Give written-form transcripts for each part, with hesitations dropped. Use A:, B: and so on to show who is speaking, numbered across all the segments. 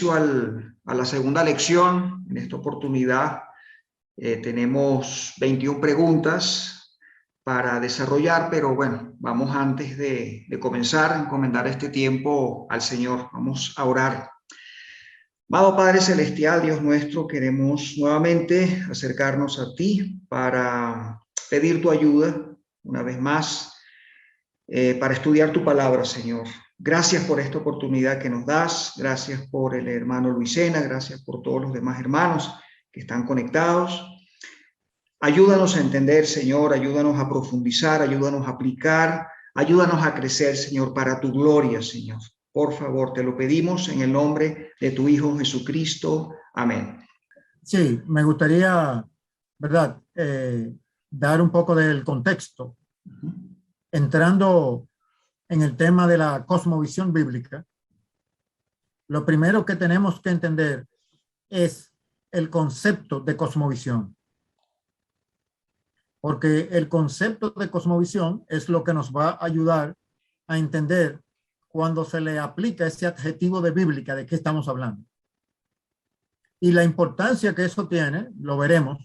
A: inicio a la segunda lección. En esta oportunidad tenemos 21 preguntas para desarrollar, pero bueno, vamos antes de comenzar a encomendar este tiempo al Señor. Vamos a orar. Amado Padre Celestial, Dios nuestro, queremos nuevamente acercarnos a ti para pedir tu ayuda una vez más para estudiar tu palabra, Señor. Gracias por esta oportunidad que nos das, gracias por el hermano Luisena, gracias por todos los demás hermanos que están conectados. Ayúdanos a entender, Señor, ayúdanos a profundizar, ayúdanos a aplicar, ayúdanos a crecer, Señor, para tu gloria, Señor. Por favor, te lo pedimos en el nombre de tu Hijo Jesucristo. Amén.
B: Sí, me gustaría, ¿verdad?, dar un poco del contexto. Entrando en el tema de la cosmovisión bíblica, lo primero que tenemos que entender es el concepto de cosmovisión. Porque el concepto de cosmovisión es lo que nos va a ayudar a entender cuando se le aplica ese adjetivo de bíblica, de qué estamos hablando. Y la importancia que eso tiene, lo veremos,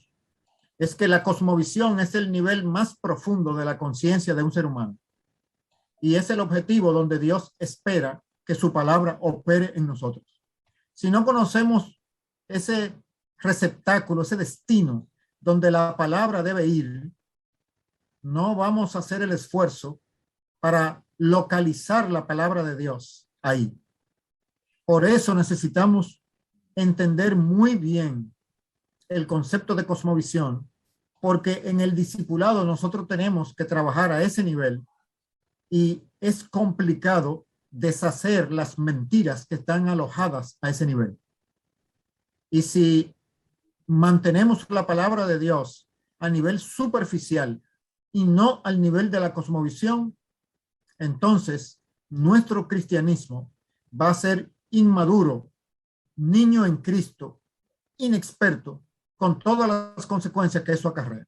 B: es que la cosmovisión es el nivel más profundo de la conciencia de un ser humano. Y es el objetivo donde Dios espera que su palabra opere en nosotros. Si no conocemos ese receptáculo, ese destino donde la palabra debe ir, no vamos a hacer el esfuerzo para localizar la palabra de Dios ahí. Por eso necesitamos entender muy bien el concepto de cosmovisión, porque en el discipulado nosotros tenemos que trabajar a ese nivel y es complicado deshacer las mentiras que están alojadas a ese nivel. Y si mantenemos la palabra de Dios a nivel superficial y no al nivel de la cosmovisión, entonces nuestro cristianismo va a ser inmaduro, niño en Cristo, inexperto, con todas las consecuencias que eso acarrea.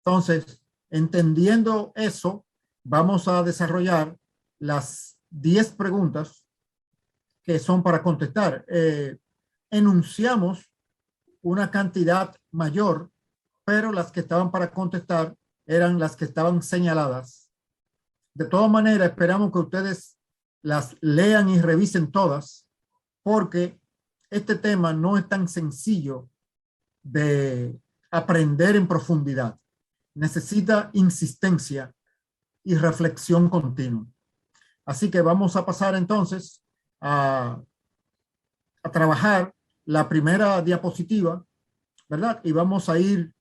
B: Entonces, entendiendo eso, vamos a desarrollar las 10 preguntas que son para contestar. Enunciamos una cantidad mayor, pero las que estaban para contestar eran las que estaban señaladas. De todas maneras, esperamos que ustedes las lean y revisen todas, porque este tema no es tan sencillo de aprender en profundidad. Necesita insistencia y reflexión continua. Así que vamos a pasar entonces a trabajar la primera diapositiva, ¿verdad? Y vamos a ir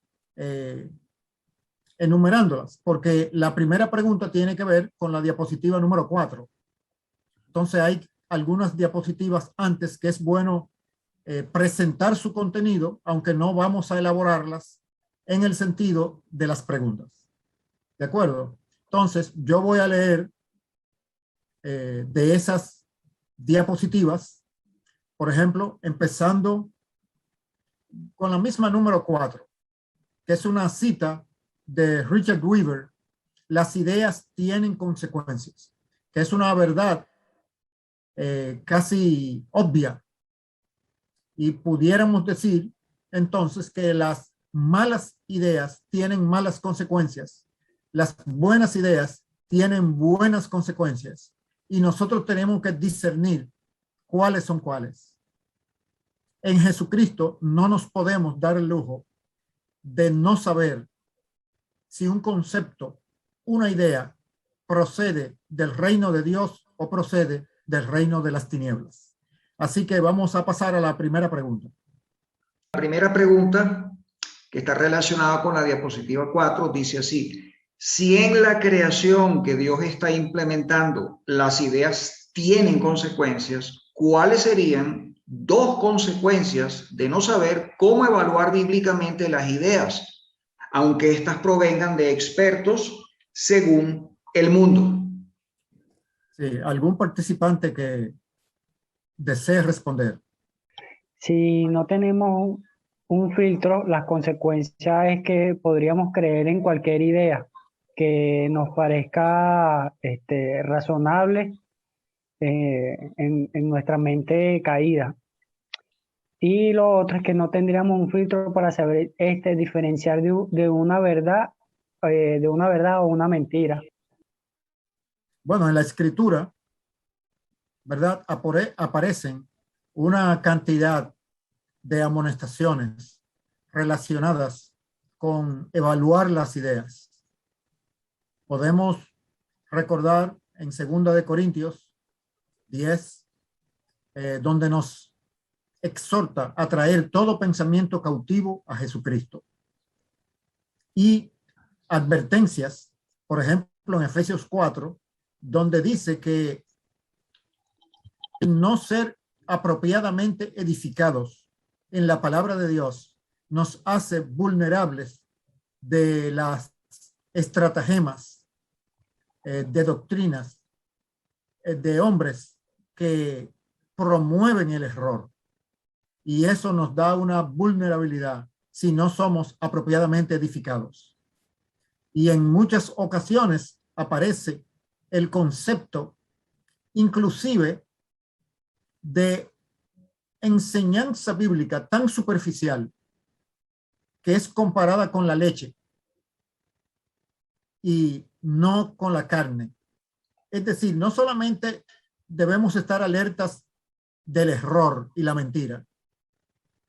B: enumerándolas, porque la primera pregunta tiene que ver con la diapositiva número 4. Entonces hay algunas diapositivas antes que es bueno presentar su contenido, aunque no vamos a elaborarlas en el sentido de las preguntas. ¿De acuerdo? Entonces yo voy a leer de esas diapositivas, por ejemplo, empezando con la misma número 4, que es una cita de Richard Weaver: las ideas tienen consecuencias, que es una verdad casi obvia. Y pudiéramos decir entonces que las malas ideas tienen malas consecuencias, las buenas ideas tienen buenas consecuencias, y nosotros tenemos que discernir cuáles son cuáles. En Jesucristo no nos podemos dar el lujo de no saber si un concepto, una idea, procede del reino de Dios o procede del reino de las tinieblas. Así que vamos a pasar a la primera pregunta.
A: La primera pregunta, que está relacionada con la diapositiva 4, dice así: si en la creación que Dios está implementando las ideas tienen consecuencias, ¿cuáles serían 2 consecuencias de no saber cómo evaluar bíblicamente las ideas, aunque éstas provengan de expertos según el mundo?
B: Sí, ¿algún participante que desee responder?
C: Si no tenemos un filtro, las consecuencias es que podríamos creer en cualquier idea que nos parezca razonable en nuestra mente caída. Y lo otro es que no tendríamos un filtro para saber diferenciar de una verdad o una mentira.
B: Bueno, en la escritura, ¿verdad? Aparecen una cantidad de amonestaciones relacionadas con evaluar las ideas. Podemos recordar en 2 de Corintios 10, donde nos exhorta a traer todo pensamiento cautivo a Jesucristo. Y advertencias, por ejemplo, en Efesios 4, donde dice que no ser apropiadamente edificados en la palabra de Dios nos hace vulnerables de las estratagemas, de doctrinas, de hombres que promueven el error. Y eso nos da una vulnerabilidad si no somos apropiadamente edificados. Y en muchas ocasiones aparece el concepto inclusive de enseñanza bíblica tan superficial que es comparada con la leche y no con la carne. Es decir, no solamente debemos estar alertas del error y la mentira,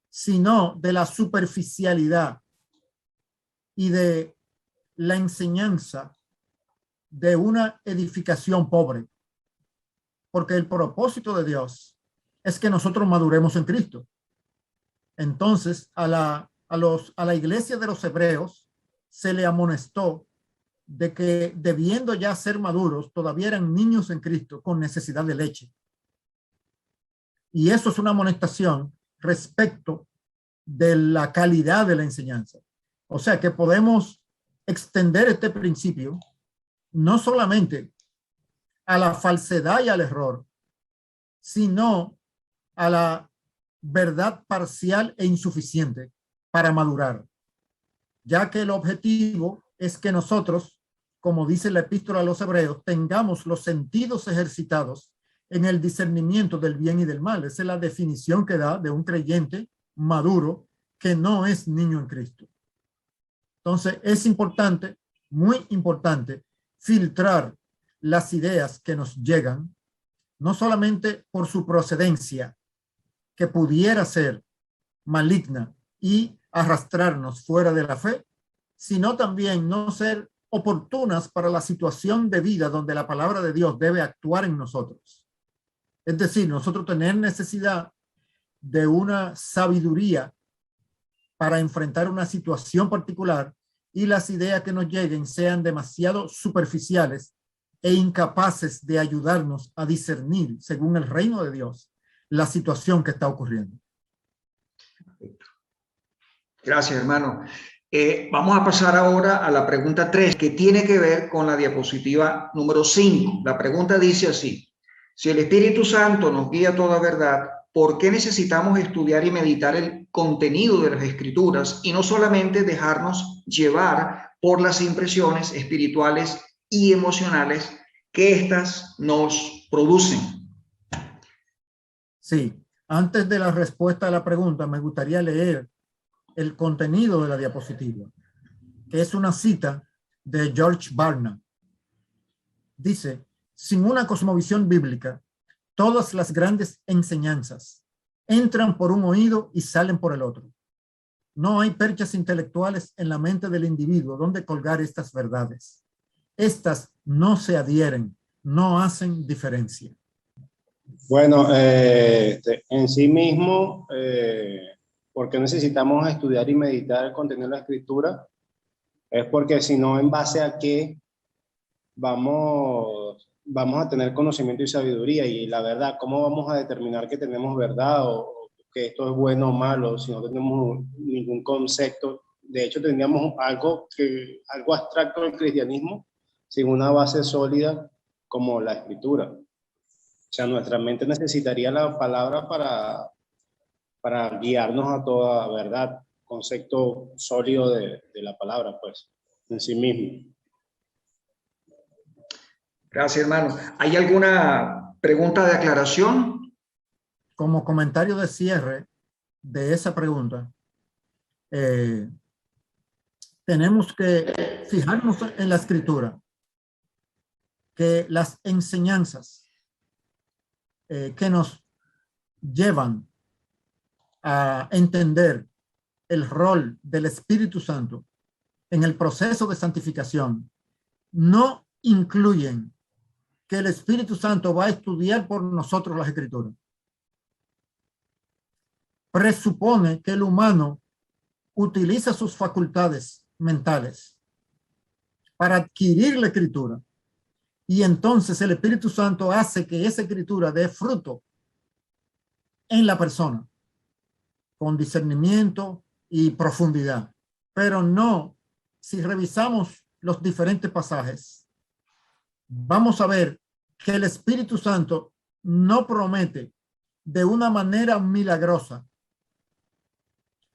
B: sino de la superficialidad y de la enseñanza de una edificación pobre. Porque el propósito de Dios es que nosotros maduremos en Cristo. Entonces, a la iglesia de los hebreos se le amonestó de que, debiendo ya ser maduros, todavía eran niños en Cristo con necesidad de leche. Y eso es una amonestación respecto de la calidad de la enseñanza. O sea que podemos extender este principio no solamente a la falsedad y al error, sino a la verdad parcial e insuficiente para madurar, ya que el objetivo es que nosotros, como dice la epístola a los hebreos, tengamos los sentidos ejercitados en el discernimiento del bien y del mal. Esa es la definición que da de un creyente maduro que no es niño en Cristo. Entonces es importante, muy importante, filtrar las ideas que nos llegan, no solamente por su procedencia, que pudiera ser maligna y arrastrarnos fuera de la fe, sino también no ser oportunas para la situación de vida donde la palabra de Dios debe actuar en nosotros. Es decir, nosotros tener necesidad de una sabiduría para enfrentar una situación particular y las ideas que nos lleguen sean demasiado superficiales e incapaces de ayudarnos a discernir, según el reino de Dios, la situación que está ocurriendo.
A: Gracias, hermano. Vamos a pasar ahora a la pregunta 3, que tiene que ver con la diapositiva número 5. La pregunta dice así: si el Espíritu Santo nos guía a toda verdad, ¿por qué necesitamos estudiar y meditar el contenido de las Escrituras y no solamente dejarnos llevar por las impresiones espirituales y emocionales que éstas nos producen?
B: Sí, antes de la respuesta a la pregunta, me gustaría leer el contenido de la diapositiva, que es una cita de George Barna. Dice: sin una cosmovisión bíblica, todas las grandes enseñanzas entran por un oído y salen por el otro. No hay perchas intelectuales en la mente del individuo donde colgar estas verdades. Estas no se adhieren, no hacen diferencia.
D: Bueno, en sí mismo, ¿por qué necesitamos estudiar y meditar el contenido de la Escritura? Es porque si no, ¿en base a qué vamos a tener conocimiento y sabiduría? Y la verdad, ¿cómo vamos a determinar que tenemos verdad o que esto es bueno o malo si no tenemos ningún concepto? De hecho, tendríamos algo abstracto del cristianismo sin una base sólida como la Escritura. O sea, nuestra mente necesitaría la palabra para guiarnos a toda verdad, concepto sólido de la palabra, pues, en sí mismo.
A: Gracias, hermano. ¿Hay alguna Pregunta de aclaración.
B: Como comentario de cierre de esa pregunta, tenemos que fijarnos en la escritura, que las enseñanzas que nos llevan a entender el rol del Espíritu Santo en el proceso de santificación no incluyen que el Espíritu Santo va a estudiar por nosotros las Escrituras. Presupone que el humano utiliza sus facultades mentales para adquirir la Escritura, y entonces el Espíritu Santo hace que esa Escritura dé fruto en la persona con discernimiento y profundidad. Pero no, si revisamos los diferentes pasajes, vamos a ver que el Espíritu Santo no promete de una manera milagrosa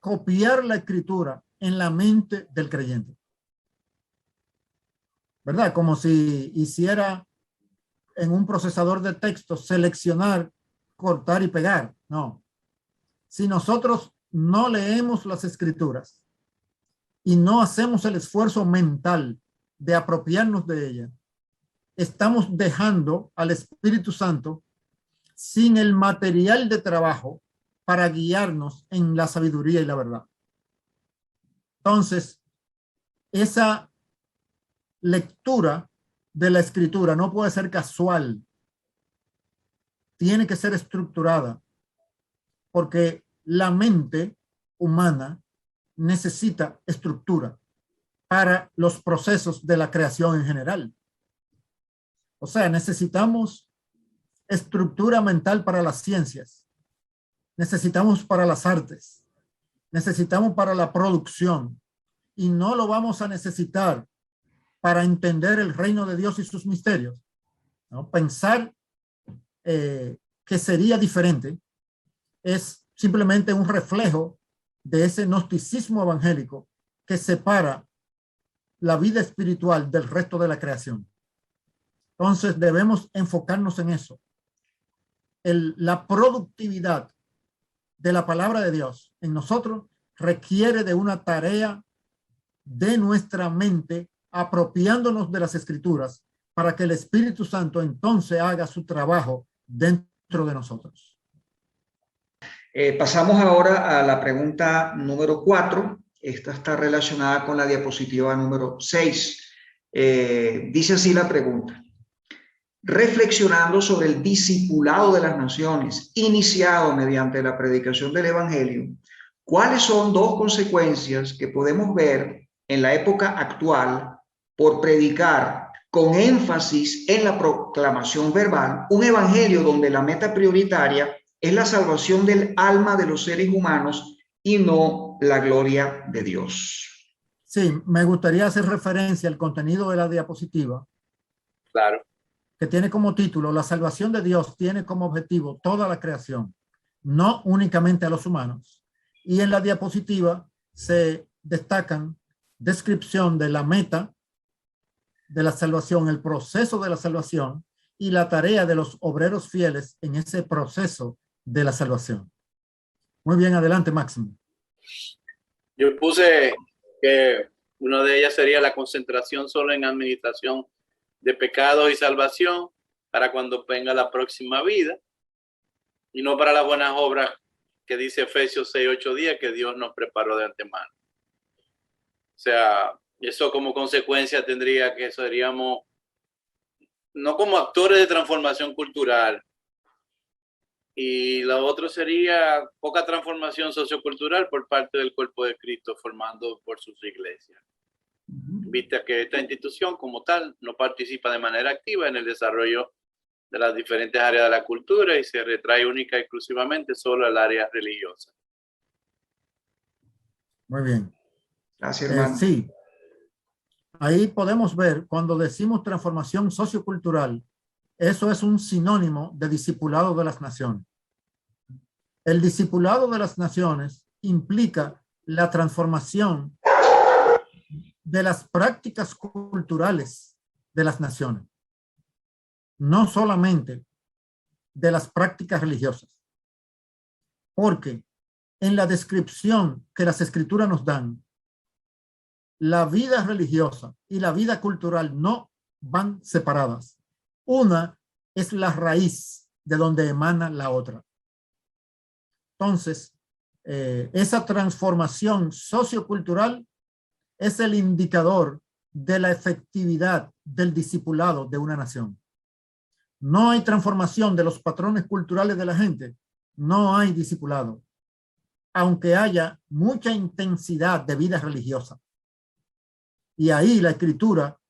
B: copiar la escritura en la mente del creyente, ¿verdad? Como si hiciera en un procesador de texto seleccionar, cortar y pegar. No. Si nosotros no leemos las escrituras y no hacemos el esfuerzo mental de apropiarnos de ellas, estamos dejando al Espíritu Santo sin el material de trabajo para guiarnos en la sabiduría y la verdad. Entonces, esa lectura de la escritura no puede ser casual, tiene que ser estructurada, porque la mente humana necesita estructura para los procesos de la creación en general. O sea, necesitamos estructura mental para las ciencias, necesitamos para las artes, necesitamos para la producción, y no lo vamos a necesitar para entender el reino de Dios y sus misterios, ¿no? Pensar que sería diferente es simplemente un reflejo de ese gnosticismo evangélico que separa la vida espiritual del resto de la creación. Entonces debemos enfocarnos en eso. La productividad de la palabra de Dios en nosotros requiere de una tarea de nuestra mente, apropiándonos de las escrituras para que el Espíritu Santo entonces haga su trabajo dentro de nosotros.
A: Pasamos ahora a la pregunta número 4. Esta está relacionada con la diapositiva número 6. Dice así la pregunta: reflexionando sobre el discipulado de las naciones iniciado mediante la predicación del Evangelio, ¿cuáles son dos consecuencias que podemos ver en la época actual por predicar con énfasis en la proclamación verbal un evangelio donde la meta prioritaria es la salvación del alma de los seres humanos y no la gloria de Dios?
B: Sí, me gustaría hacer referencia al contenido de la diapositiva.
E: Claro.
B: Que tiene como título: la salvación de Dios tiene como objetivo toda la creación, no únicamente a los humanos. Y en la diapositiva se destacan descripción de la meta de la salvación, el proceso de la salvación y la tarea de los obreros fieles en ese proceso de la salvación. Muy bien, adelante, Máximo.
E: Yo puse que una de ellas sería la concentración solo en administración de pecados y salvación para cuando venga la próxima vida, y no para las buenas obras que dice Efesios 6:8 que Dios nos preparó de antemano. O sea, eso como consecuencia tendría que seríamos no como actores de transformación cultural, y lo otro sería poca transformación sociocultural por parte del cuerpo de Cristo formando por sus iglesias. Vista que esta institución como tal no participa de manera activa en el desarrollo de las diferentes áreas de la cultura y se retrae única y exclusivamente solo al área religiosa.
B: Muy bien.
A: Gracias, hermano.
B: Sí, ahí podemos ver cuando decimos transformación sociocultural, eso es un sinónimo de discipulado de las naciones. El discipulado de las naciones implica la transformación de las prácticas culturales de las naciones. No solamente de las prácticas religiosas. Porque en la descripción que las escrituras nos dan, la vida religiosa y la vida cultural no van separadas. Una es la raíz de donde emana la otra. Entonces, esa transformación sociocultural es el indicador de la efectividad del discipulado de una nación. No hay transformación de los patrones culturales de la gente, no hay discipulado, aunque haya mucha intensidad de vida religiosa. Y ahí la escritura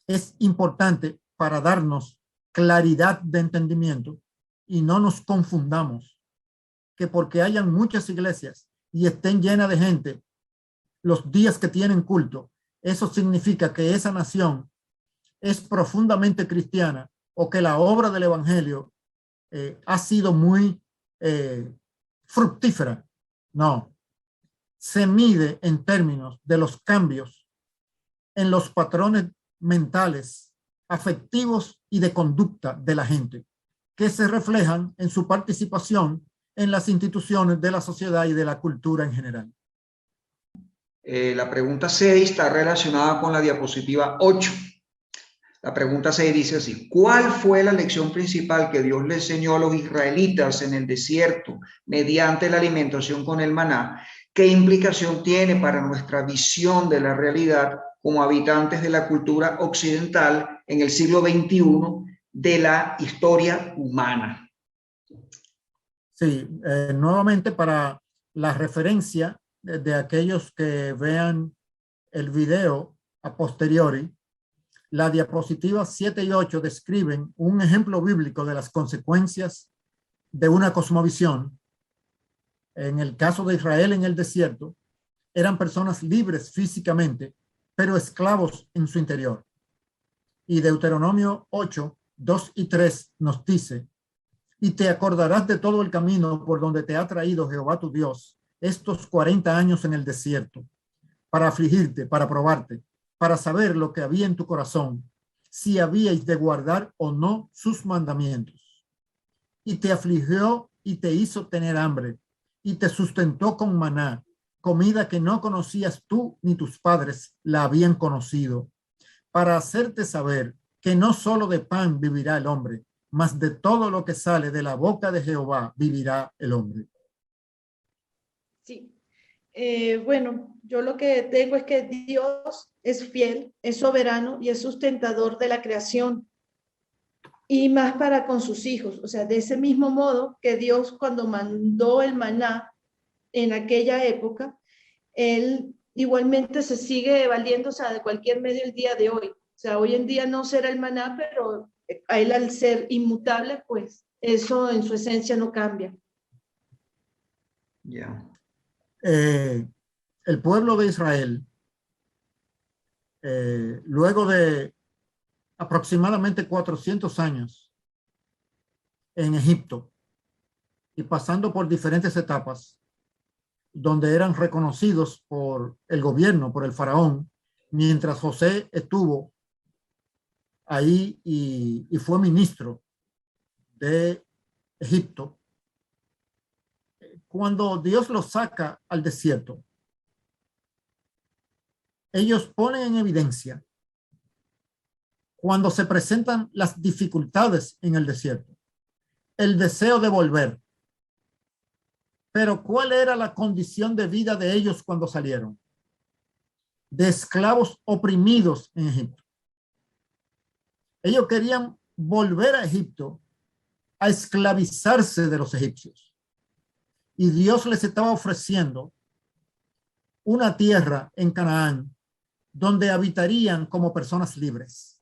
B: es importante para darnos claridad de entendimiento y no nos confundamos que porque hayan muchas iglesias y estén llenas de gente los días que tienen culto, eso significa que esa nación es profundamente cristiana o que la obra del evangelio ha sido muy fructífera. No, se mide en términos de los cambios en los patrones mentales, afectivos y de conducta de la gente, que se reflejan en su participación en las instituciones de la sociedad y de la cultura en general.
A: La pregunta 6 está relacionada con la diapositiva 8. La pregunta 6 dice así: ¿cuál fue la lección principal que Dios le enseñó a los israelitas en el desierto mediante la alimentación con el maná? ¿Qué implicación tiene para nuestra visión de la realidad como habitantes de la cultura occidental en el siglo XXI de la historia humana?
B: Sí, nuevamente para la referencia de aquellos que vean el video a posteriori, la diapositiva 7 y 8 describen un ejemplo bíblico de las consecuencias de una cosmovisión. En el caso de Israel en el desierto, eran personas libres físicamente, pero esclavos en su interior. Y Deuteronomio 8, 2 y 3 nos dice: y te acordarás de todo el camino por donde te ha traído Jehová tu Dios estos 40 años en el desierto, para afligirte, para probarte, para saber lo que había en tu corazón, si habíais de guardar o no sus mandamientos. Y te afligió y te hizo tener hambre, y te sustentó con maná, comida que no conocías tú ni tus padres la habían conocido, para hacerte saber que no solo de pan vivirá el hombre, mas de todo lo que sale de la boca de Jehová vivirá el hombre.
F: Sí. Bueno, yo lo que tengo es que Dios es fiel, es soberano y es sustentador de la creación, y más para con sus hijos. O sea, de ese mismo modo que Dios, cuando mandó el maná en aquella época, Él igualmente se sigue valiendo, o sea, de cualquier medio el día de hoy. O sea, hoy en día no será el maná, pero a Él, al ser inmutable, pues eso en su esencia no cambia.
A: Ya.
B: El pueblo de Israel, luego de aproximadamente 400 años en Egipto y pasando por diferentes etapas, donde eran reconocidos por el gobierno, por el faraón, mientras José estuvo ahí y fue ministro de Egipto. Cuando Dios los saca al desierto, ellos ponen en evidencia, cuando se presentan las dificultades en el desierto, el deseo de volver. Pero ¿cuál era la condición de vida de ellos cuando salieron? De esclavos oprimidos en Egipto. Ellos querían volver a Egipto a esclavizarse de los egipcios. Y Dios les estaba ofreciendo una tierra en Canaán donde habitarían como personas libres.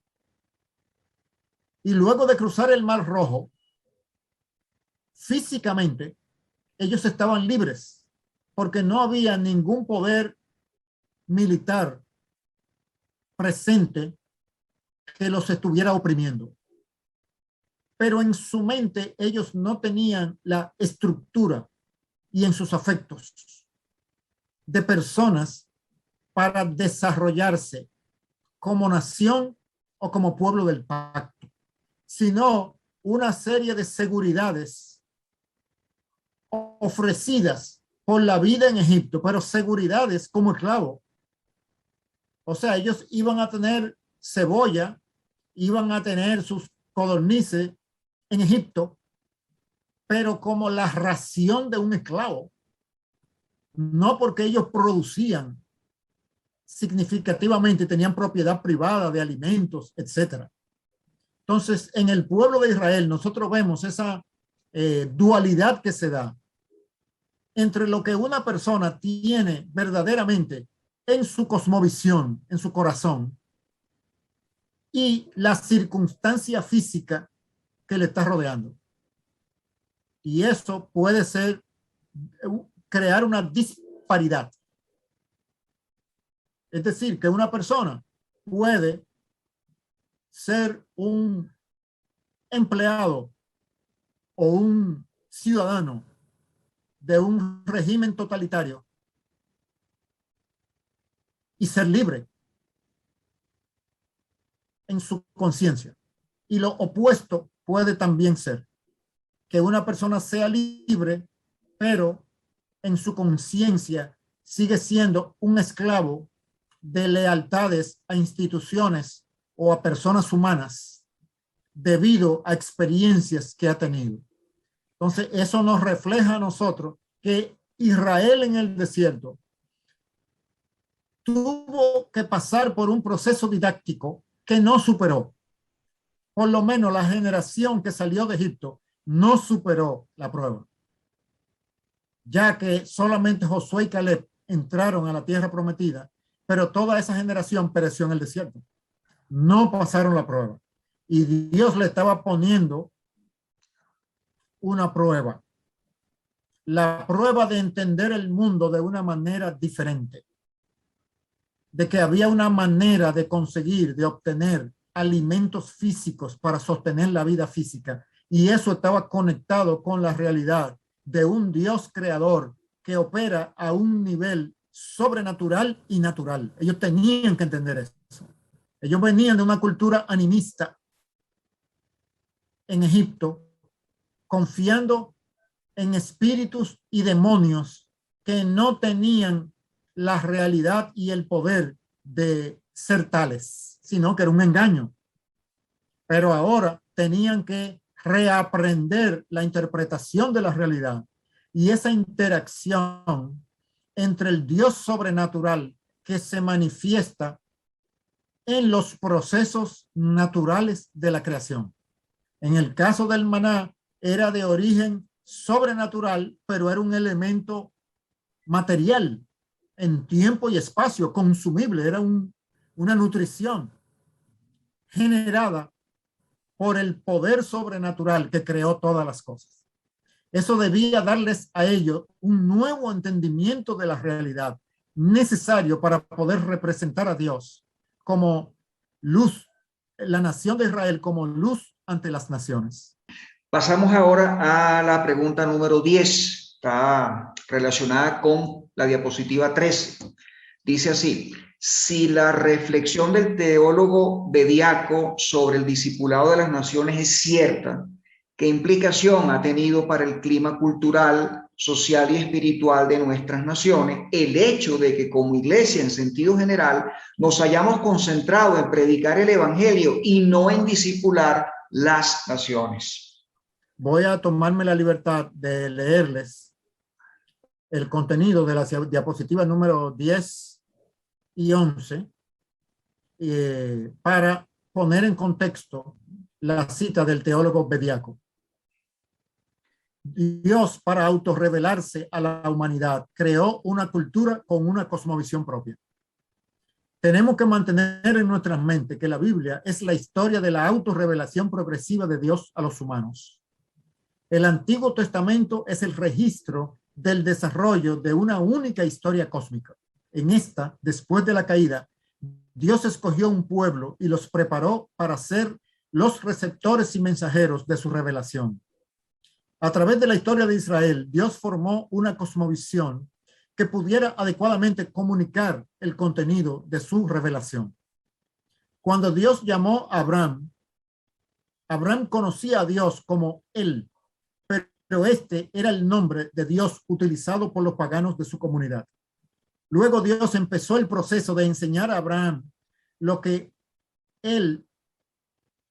B: Y luego de cruzar el Mar Rojo, físicamente, ellos estaban libres porque no había ningún poder militar presente que los estuviera oprimiendo. Pero en su mente ellos no tenían la estructura y en sus afectos de personas para desarrollarse como nación o como pueblo del pacto, sino una serie de seguridades ofrecidas por la vida en Egipto, pero seguridades como esclavo. O sea, ellos iban a tener cebolla, iban a tener sus codornices en Egipto, pero como la ración de un esclavo, no porque ellos producían significativamente, tenían propiedad privada de alimentos, etcétera. Entonces, en el pueblo de Israel, nosotros vemos esa dualidad que se da entre lo que una persona tiene verdaderamente en su cosmovisión, en su corazón, y la circunstancia física que le está rodeando. Y eso puede ser crear una disparidad. Es decir, que una persona puede ser un empleado o un ciudadano de un régimen totalitario y ser libre en su conciencia. Y lo opuesto puede también ser que una persona sea libre, pero en su conciencia sigue siendo un esclavo de lealtades a instituciones o a personas humanas debido a experiencias que ha tenido. Entonces, eso nos refleja a nosotros que Israel en el desierto tuvo que pasar por un proceso didáctico que no superó. Por lo menos la generación que salió de Egipto no superó la prueba, ya que solamente Josué y Caleb entraron a la tierra prometida, pero toda esa generación pereció en el desierto. No pasaron la prueba. Y Dios le estaba poniendo una prueba. La prueba de entender el mundo de una manera diferente. De que había una manera de conseguir, de obtener alimentos físicos para sostener la vida física. Y eso estaba conectado con la realidad de un Dios creador que opera a un nivel sobrenatural y natural. Ellos tenían que entender eso. Ellos venían de una cultura animista en Egipto, confiando en espíritus y demonios que no tenían la realidad y el poder de ser tales, sino que era un engaño. Pero ahora tenían que reaprender la interpretación de la realidad y esa interacción entre el Dios sobrenatural que se manifiesta en los procesos naturales de la creación. En el caso del maná, era de origen sobrenatural, pero era un elemento material en tiempo y espacio, consumible, era una nutrición generada por el poder sobrenatural que creó todas las cosas. Eso debía darles a ellos un nuevo entendimiento de la realidad necesario para poder representar a Dios como luz, la nación de Israel como luz ante las naciones.
A: Pasamos ahora a la pregunta número 10. Está relacionada con la diapositiva 13. Dice así: si la reflexión del teólogo Bediaco sobre el discipulado de las naciones es cierta, ¿qué implicación ha tenido para el clima cultural, social y espiritual de nuestras naciones el hecho de que como iglesia en sentido general nos hayamos concentrado en predicar el evangelio y no en discipular las naciones?
B: Voy a tomarme la libertad de leerles el contenido de la diapositiva número 10 y 11 para poner en contexto la cita del teólogo Bediaco. Dios, para autorrevelarse a la humanidad, creó una cultura con una cosmovisión propia. Tenemos que mantener en nuestras mentes que la Biblia es la historia de la autorrevelación progresiva de Dios a los humanos. El Antiguo Testamento es el registro del desarrollo de una única historia cósmica. En esta, después de la caída, Dios escogió un pueblo y los preparó para ser los receptores y mensajeros de su revelación. A través de la historia de Israel, Dios formó una cosmovisión que pudiera adecuadamente comunicar el contenido de su revelación. Cuando Dios llamó a Abraham Abraham conocía a Dios como él, pero este era el nombre de Dios utilizado por los paganos de su comunidad. Luego Dios empezó el proceso de enseñar a Abraham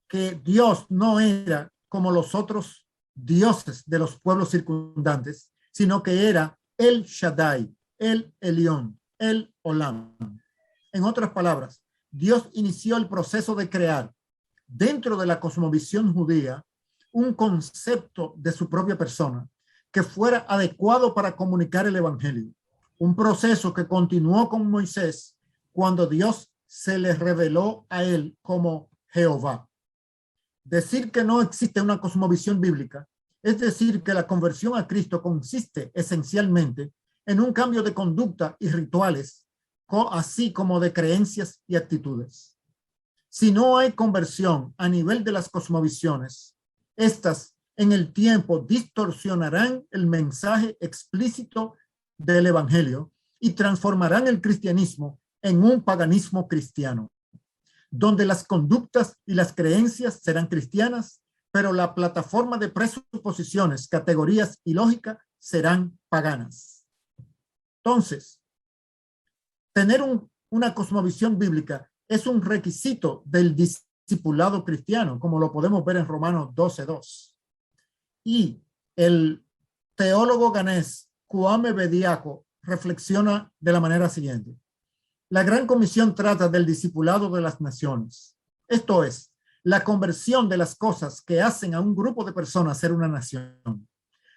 B: que Dios no era como los otros dioses de los pueblos circundantes, sino que era el Shaddai, el Elión, el Olam. En otras palabras, Dios inició el proceso de crear dentro de la cosmovisión judía un concepto de su propia persona que fuera adecuado para comunicar el evangelio. Un proceso que continuó con Moisés cuando Dios se le reveló a él como Jehová. Decir que no existe una cosmovisión bíblica es decir que la conversión a Cristo consiste esencialmente en un cambio de conducta y rituales, así como de creencias y actitudes. Si no hay conversión a nivel de las cosmovisiones, estas en el tiempo distorsionarán el mensaje explícito del evangelio y transformarán el cristianismo en un paganismo cristiano, donde las conductas y las creencias serán cristianas, pero la plataforma de presuposiciones, categorías y lógica serán paganas. Entonces, tener una cosmovisión bíblica es un requisito del discipulado cristiano, como lo podemos ver en Romanos 12:2. Y el teólogo ganés Kwame Bediako reflexiona de la manera siguiente. La Gran Comisión trata del discipulado de las naciones. Esto es, la conversión de las cosas que hacen a un grupo de personas ser una nación.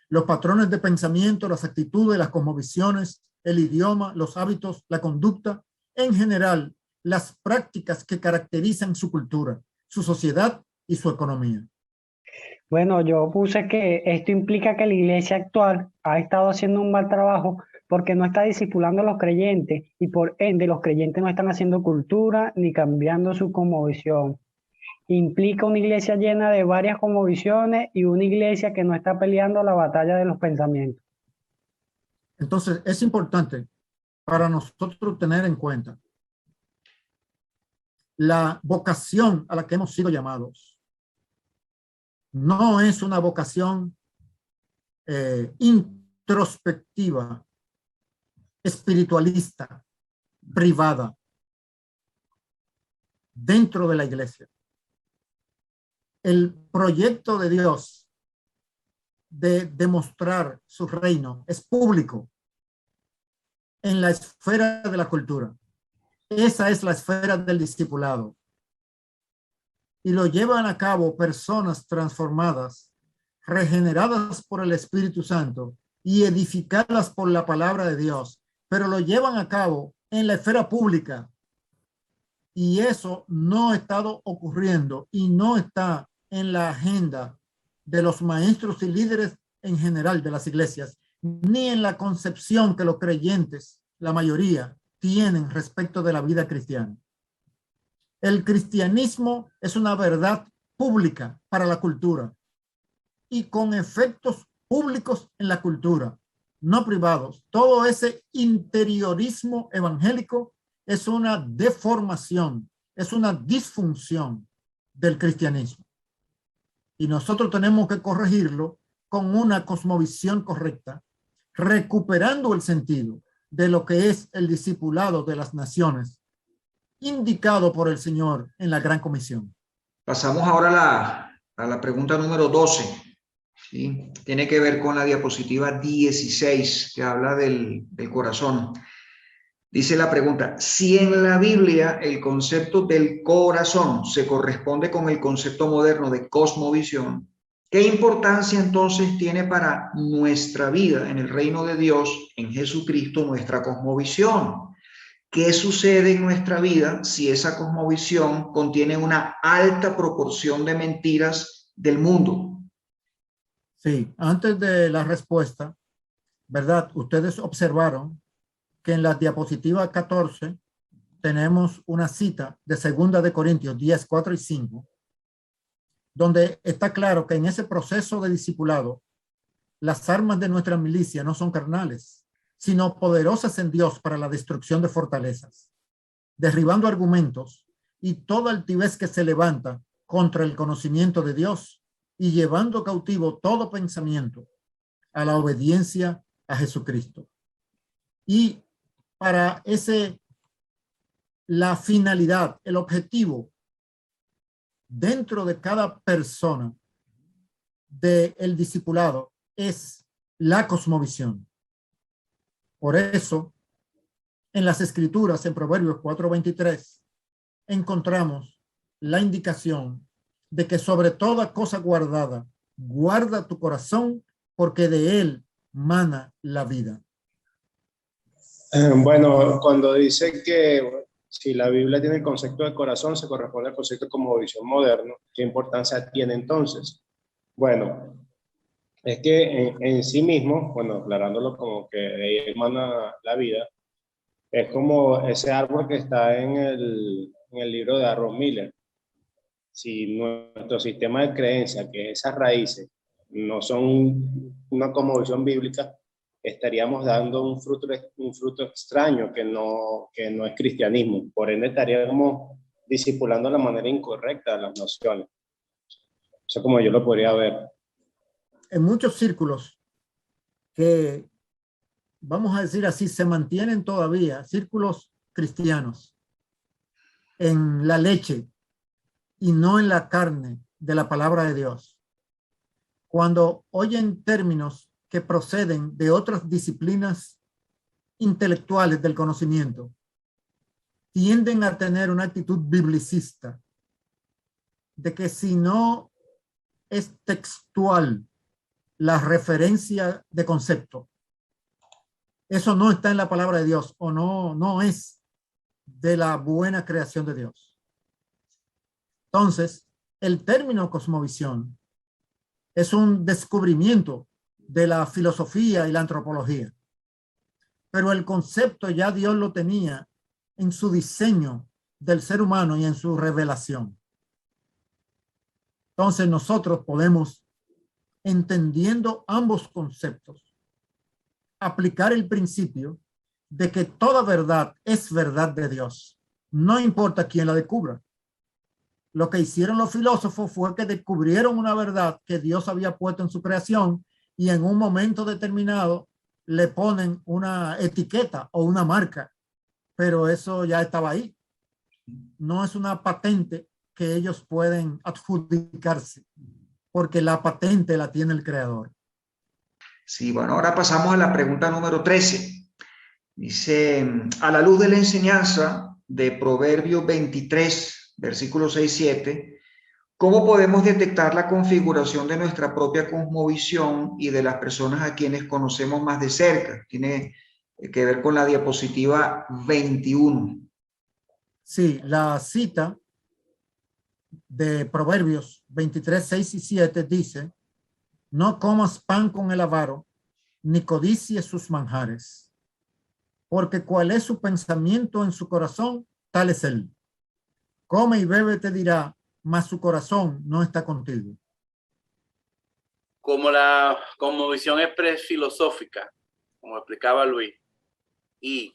B: Los patrones de pensamiento, las actitudes, las cosmovisiones, el idioma, los hábitos, la conducta, en general, las prácticas que caracterizan su cultura, su sociedad y su economía.
C: Bueno, yo puse que esto implica que la iglesia actual ha estado haciendo un mal trabajo porque no está discipulando a los creyentes y por ende los creyentes no están haciendo cultura ni cambiando su cosmovisión. Implica una iglesia llena de varias cosmovisiones y una iglesia que no está peleando la batalla de los pensamientos.
B: Entonces, es importante para nosotros tener en cuenta la vocación a la que hemos sido llamados. No es una vocación introspectiva, espiritualista, privada, dentro de la iglesia. El proyecto de Dios de demostrar su reino es público en la esfera de la cultura. Esa es la esfera del discipulado. Y lo llevan a cabo personas transformadas, regeneradas por el Espíritu Santo y edificadas por la palabra de Dios, pero lo llevan a cabo en la esfera pública. Y eso no ha estado ocurriendo y no está en la agenda de los maestros y líderes en general de las iglesias, ni en la concepción que los creyentes, la mayoría, tienen respecto de la vida cristiana. El cristianismo es una verdad pública para la cultura y con efectos públicos en la cultura, no privados. Todo ese interiorismo evangélico es una deformación, es una disfunción del cristianismo. Y nosotros tenemos que corregirlo con una cosmovisión correcta, recuperando el sentido de lo que es el discipulado de las naciones, indicado por el Señor en la Gran Comisión.
A: Pasamos ahora a la pregunta número 12. ¿Sí? Tiene que ver con la diapositiva 16, que habla del corazón. Dice la pregunta, si en la Biblia el concepto del corazón se corresponde con el concepto moderno de cosmovisión, ¿qué importancia entonces tiene para nuestra vida en el reino de Dios, en Jesucristo, nuestra cosmovisión? ¿Qué sucede en nuestra vida si esa cosmovisión contiene una alta proporción de mentiras del mundo?
B: Sí, antes de la respuesta, ¿verdad? Ustedes observaron que en la diapositiva 14 tenemos una cita de 2 Corintios 10, 4 y 5, donde está claro que en ese proceso de discipulado, las armas de nuestra milicia no son carnales, sino poderosas en Dios para la destrucción de fortalezas, derribando argumentos y toda altivez que se levanta contra el conocimiento de Dios y llevando cautivo todo pensamiento a la obediencia a Jesucristo. Y para la finalidad, el objetivo dentro de cada persona del discipulado es la cosmovisión. Por eso, en las Escrituras, en Proverbios 4:23, encontramos la indicación de que sobre toda cosa guardada, guarda tu corazón, porque de él mana la vida.
D: Bueno, cuando dice que si la Biblia tiene el concepto de corazón, se corresponde al concepto de cosmovisión moderno, ¿qué importancia tiene entonces? Bueno, es que en sí mismo, bueno, aclarándolo como que de ahí emana la vida, es como ese árbol que está en el libro de Aaron Miller. Si nuestro sistema de creencia, que esas raíces no son una cosmovisión bíblica, estaríamos dando un fruto extraño que no es cristianismo. Por ende, estaríamos discipulando la manera incorrecta de las nociones. Eso como yo lo podría ver.
B: En muchos círculos que, vamos a decir así, se mantienen todavía, círculos cristianos, en la leche y no en la carne de la palabra de Dios. Cuando oyen términos que proceden de otras disciplinas intelectuales del conocimiento, tienden a tener una actitud biblicista de que si no es textual la referencia de concepto, eso no está en la palabra de Dios o no es de la buena creación de Dios. Entonces, el término cosmovisión es un descubrimiento de la filosofía y la antropología, pero el concepto ya Dios lo tenía en su diseño del ser humano y en su revelación. Entonces nosotros podemos, entendiendo ambos conceptos, aplicar el principio de que toda verdad es verdad de Dios, no importa quién la descubra. Lo que hicieron los filósofos fue que descubrieron una verdad que Dios había puesto en su creación y en un momento determinado le ponen una etiqueta o una marca, pero eso ya estaba ahí. No es una patente que ellos pueden adjudicarse, porque la patente la tiene el creador.
A: Sí, bueno, ahora pasamos a la pregunta número 13. Dice, a la luz de la enseñanza de Proverbios 23, versículos 6-7, ¿cómo podemos detectar la configuración de nuestra propia cosmovisión y de las personas a quienes conocemos más de cerca? Tiene que ver con la diapositiva 21.
B: Sí, la cita de Proverbios 23, 6 y 7 dice, no comas pan con el avaro, ni codicies sus manjares, porque cuál es su pensamiento en su corazón, tal es él. Come y bebe, te dirá, mas su corazón no está contigo.
E: Como la cosmovisión es prefilosófica, como explicaba Luis, y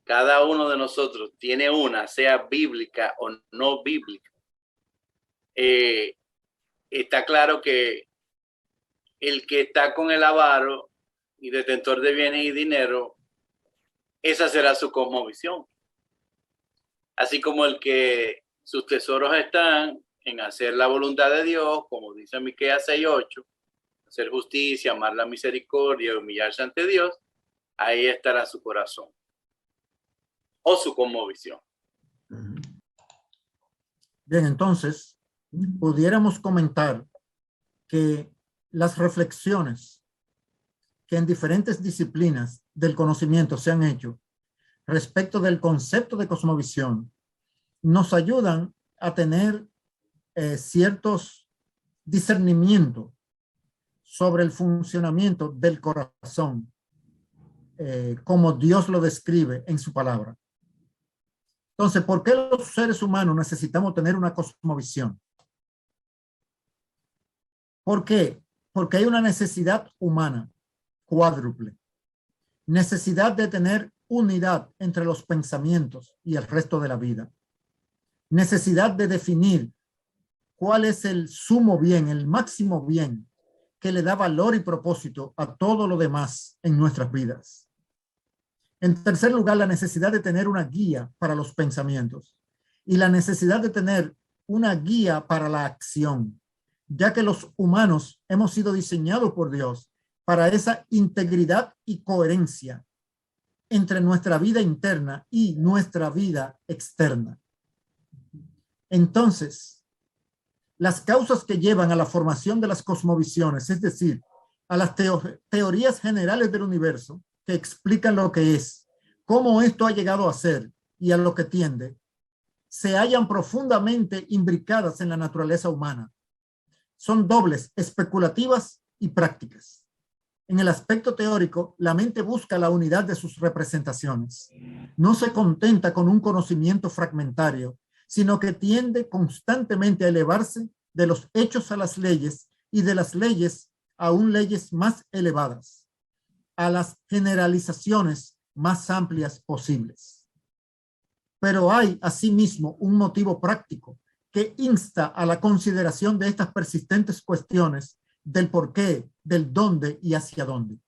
E: cada uno de nosotros tiene una, sea bíblica o no bíblica, está claro que el que está con el avaro y detentor de bienes y dinero, esa será su cosmovisión. Así como el que sus tesoros están en hacer la voluntad de Dios, como dice Miqueas 6:8, hacer justicia, amar la misericordia y humillarse ante Dios, ahí estará su corazón o su cosmovisión.
B: Bien, entonces, pudiéramos comentar que las reflexiones que en diferentes disciplinas del conocimiento se han hecho respecto del concepto de cosmovisión nos ayudan a tener ciertos discernimientos sobre el funcionamiento del corazón, como Dios lo describe en su palabra. Entonces, ¿por qué los seres humanos necesitamos tener una cosmovisión? ¿Por qué? Porque hay una necesidad humana cuádruple. Necesidad de tener unidad entre los pensamientos y el resto de la vida. Necesidad de definir cuál es el sumo bien, el máximo bien que le da valor y propósito a todo lo demás en nuestras vidas. En tercer lugar, la necesidad de tener una guía para los pensamientos y la necesidad de tener una guía para la acción, ya que los humanos hemos sido diseñados por Dios para esa integridad y coherencia entre nuestra vida interna y nuestra vida externa. Entonces, las causas que llevan a la formación de las cosmovisiones, es decir, a las teorías generales del universo que explican lo que es, cómo esto ha llegado a ser y a lo que tiende, se hallan profundamente imbricadas en la naturaleza humana. Son dobles, especulativas y prácticas. En el aspecto teórico, la mente busca la unidad de sus representaciones. No se contenta con un conocimiento fragmentario, sino que tiende constantemente a elevarse de los hechos a las leyes y de las leyes a aún leyes más elevadas, a las generalizaciones más amplias posibles. Pero hay asimismo un motivo práctico que insta a la consideración de estas persistentes cuestiones del por qué, del dónde y hacia dónde.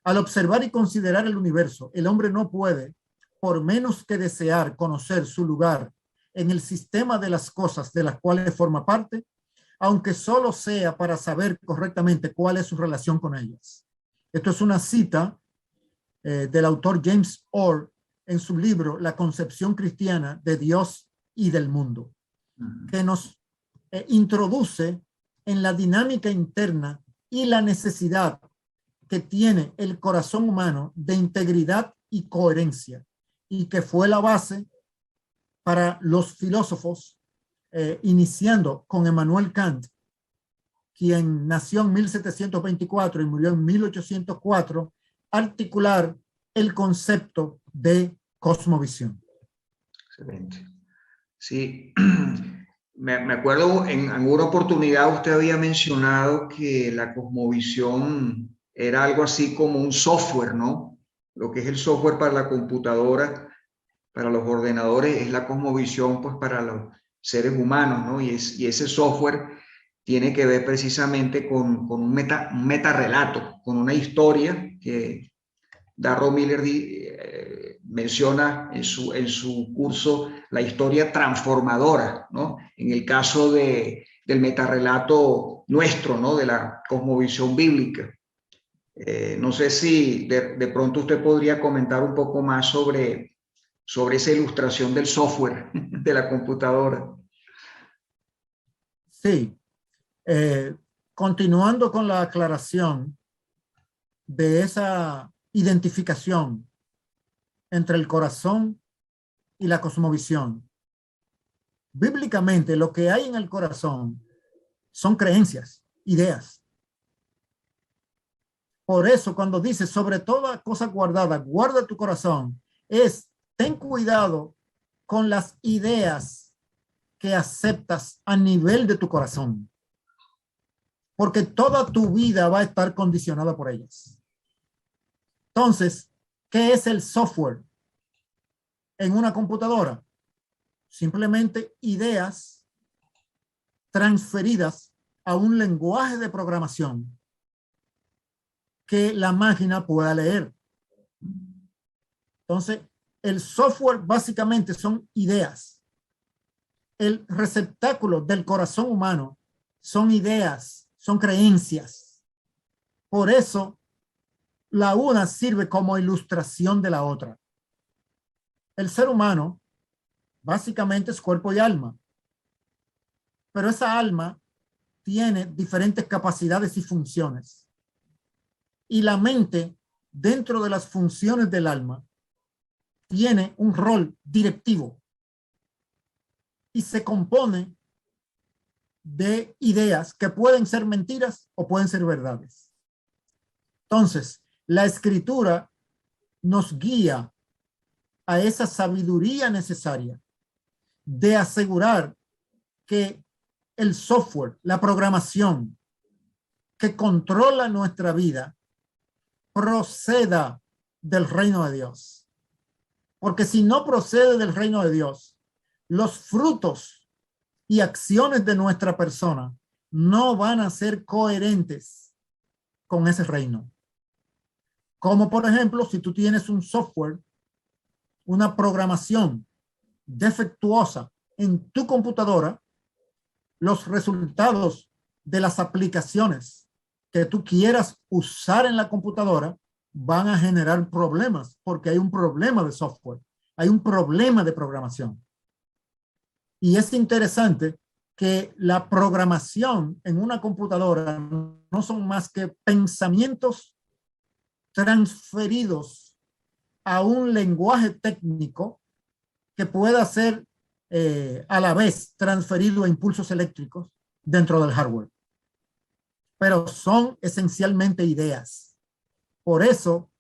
B: Al observar y considerar el universo, el hombre no puede, por menos que desear conocer su lugar en el sistema de las cosas de las cuales forma parte, aunque solo sea para saber correctamente cuál es su relación con ellas. Esto es una cita del autor James Orr en su libro La concepción cristiana de Dios y del mundo, que nos introduce en la dinámica interna y la necesidad que tiene el corazón humano de integridad y coherencia, y que fue la base para los filósofos, iniciando con Emmanuel Kant, quien nació en 1724 y murió en 1804, articular el concepto de cosmovisión.
A: Excelente. Sí, me acuerdo en alguna oportunidad usted había mencionado que la cosmovisión era algo así como un software, ¿no? Lo que es el software para la computadora, para los ordenadores, es la cosmovisión pues para los seres humanos, ¿no? Y ese software tiene que ver precisamente con un metarrelato, con una historia que Darrow Miller menciona en su curso la historia transformadora, ¿no? En el caso del metarrelato nuestro, ¿no? De la cosmovisión bíblica. No sé si de pronto usted podría comentar un poco más sobre esa ilustración del software de la computadora.
B: Sí. Continuando con la aclaración de esa identificación entre el corazón y la cosmovisión. Bíblicamente, lo que hay en el corazón son creencias, ideas. Por eso, cuando dice sobre toda cosa guardada, guarda tu corazón, ten cuidado con las ideas que aceptas a nivel de tu corazón, porque toda tu vida va a estar condicionada por ellas. Entonces, ¿qué es el software en una computadora? Simplemente ideas transferidas a un lenguaje de programación que la máquina pueda leer. Entonces, el software básicamente son ideas. El receptáculo del corazón humano son ideas, son creencias. Por eso, la una sirve como ilustración de la otra. El ser humano básicamente es cuerpo y alma, pero esa alma tiene diferentes capacidades y funciones. Y la mente, dentro de las funciones del alma, tiene un rol directivo y se compone de ideas que pueden ser mentiras o pueden ser verdades. Entonces, la escritura nos guía a esa sabiduría necesaria de asegurar que el software, la programación que controla nuestra vida, proceda del reino de Dios. Porque si no procede del reino de Dios, los frutos y acciones de nuestra persona no van a ser coherentes con ese reino. Como por ejemplo, si tú tienes un software, una programación defectuosa en tu computadora, los resultados de las aplicaciones que tú quieras usar en la computadora van a generar problemas porque hay un problema de software, hay un problema de programación. Y es interesante que la programación en una computadora no son más que pensamientos transferidos a un lenguaje técnico que pueda ser a la vez transferido a impulsos eléctricos dentro del hardware. Pero son esencialmente ideas. Por eso,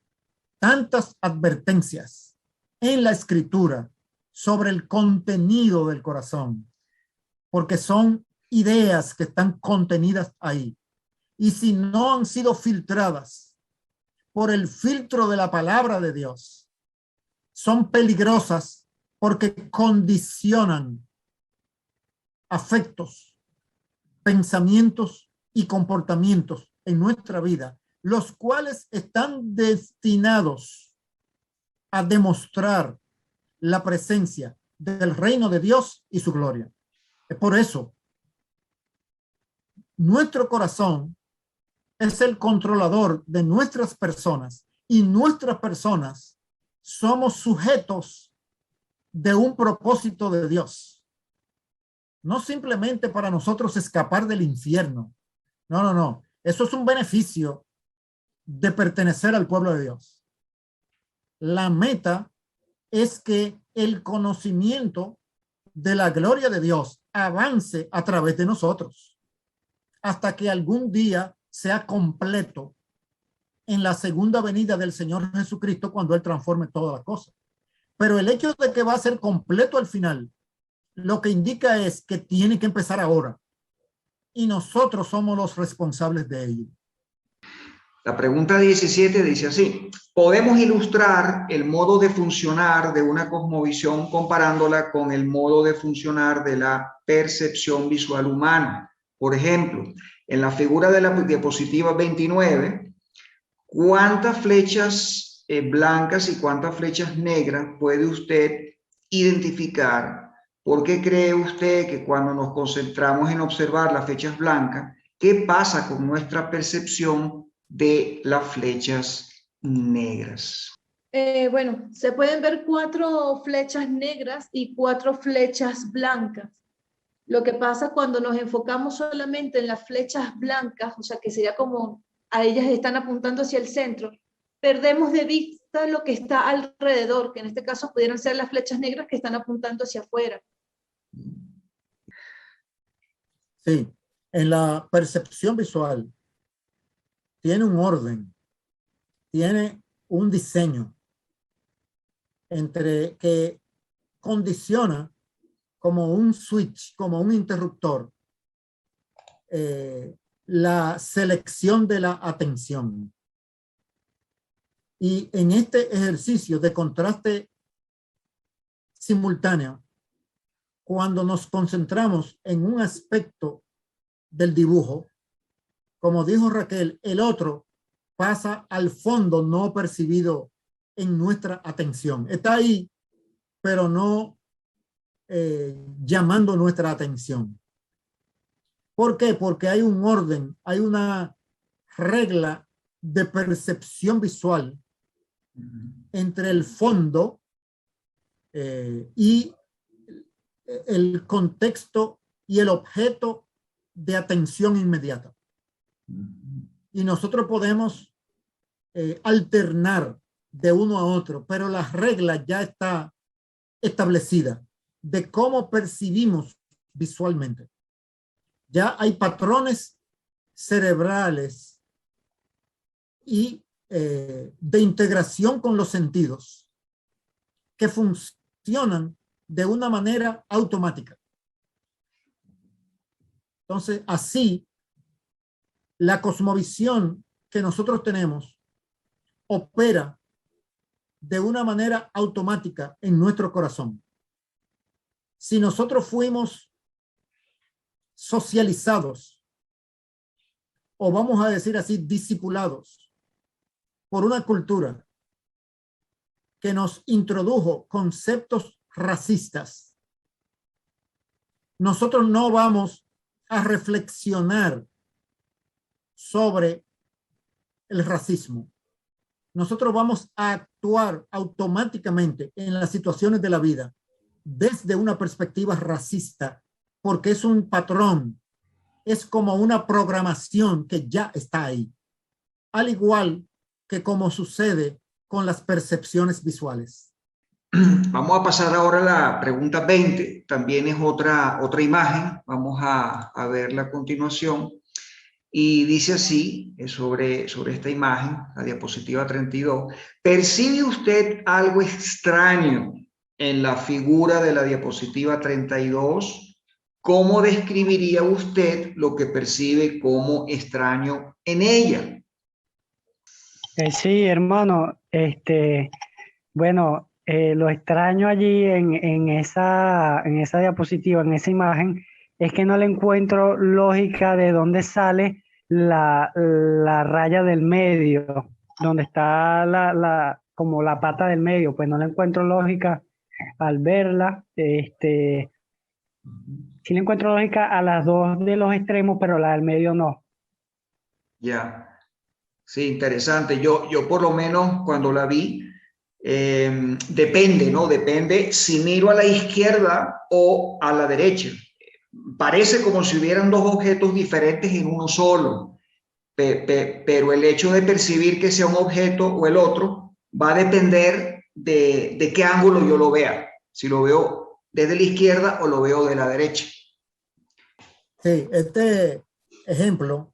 B: tantas advertencias en la escritura sobre el contenido del corazón, porque son ideas que están contenidas ahí. Y si no han sido filtradas por el filtro de la palabra de Dios, son peligrosas porque condicionan afectos, pensamientos y comportamientos en nuestra vida, los cuales están destinados a demostrar la presencia del reino de Dios y su gloria. Es por eso, nuestro corazón es el controlador de nuestras personas y nuestras personas somos sujetos de un propósito de Dios. No simplemente para nosotros escapar del infierno. No, no, no. Eso es un beneficio de pertenecer al pueblo de Dios. La meta es que el conocimiento de la gloria de Dios avance a través de nosotros hasta que algún día sea completo en la segunda venida del Señor Jesucristo cuando Él transforme toda la cosa. Pero el hecho de que va a ser completo al final, lo que indica es que tiene que empezar ahora y nosotros somos los responsables de ello.
A: La pregunta 17 dice así: ¿podemos ilustrar el modo de funcionar de una cosmovisión comparándola con el modo de funcionar de la percepción visual humana? Por ejemplo, en la figura de la diapositiva 29, ¿cuántas flechas blancas y cuántas flechas negras puede usted identificar? ¿Por qué cree usted que cuando nos concentramos en observar las flechas blancas, qué pasa con nuestra percepción de las flechas negras?
F: Bueno, se pueden ver 4 flechas negras y 4 flechas blancas. Lo que pasa cuando nos enfocamos solamente en las flechas blancas, o sea que sería como a ellas están apuntando hacia el centro, perdemos de vista lo que está alrededor, que en este caso pudieran ser las flechas negras que están apuntando hacia afuera.
B: Sí, en la percepción visual tiene un orden, tiene un diseño entre que condiciona como un switch, como un interruptor, la selección de la atención. Y en este ejercicio de contraste simultáneo, cuando nos concentramos en un aspecto del dibujo, como dijo Raquel, el otro pasa al fondo no percibido en nuestra atención. Está ahí, pero no llamando nuestra atención. ¿Por qué? Porque hay un orden, hay una regla de percepción visual entre el fondo y el contexto y el objeto de atención inmediata. Y nosotros podemos alternar de uno a otro, pero la regla ya está establecida de cómo percibimos visualmente. Ya hay patrones cerebrales y de integración con los sentidos que funcionan de una manera automática. Entonces, así, la cosmovisión que nosotros tenemos opera de una manera automática en nuestro corazón. Si nosotros fuimos socializados, o vamos a decir así, discipulados por una cultura que nos introdujo conceptos racistas, nosotros no vamos a reflexionar sobre el racismo. Nosotros vamos a actuar automáticamente en las situaciones de la vida desde una perspectiva racista, porque es un patrón, es como una programación que ya está ahí, al igual que como sucede con las percepciones visuales.
A: Vamos a pasar ahora a la pregunta 20, también es otra imagen, vamos a verla a continuación, y dice así, sobre esta imagen, la diapositiva 32, ¿percibe usted algo extraño en la figura de la diapositiva 32? ¿Cómo describiría usted lo que percibe como extraño en ella?
C: Sí, hermano, bueno, lo extraño allí en esa diapositiva, en esa imagen, es que no le encuentro lógica de dónde sale la raya del medio, donde está como la pata del medio, pues no le encuentro lógica al verla. Sí le encuentro lógica a las dos de los extremos, pero la del medio no.
A: Ya, sí, interesante. Yo por lo menos cuando la vi, depende, ¿no? Depende si miro a la izquierda o a la derecha. Parece como si hubieran dos objetos diferentes en uno solo, pero el hecho de percibir que sea un objeto o el otro va a depender de qué ángulo yo lo vea. Si lo veo desde la izquierda o lo veo de la derecha.
B: Sí, este ejemplo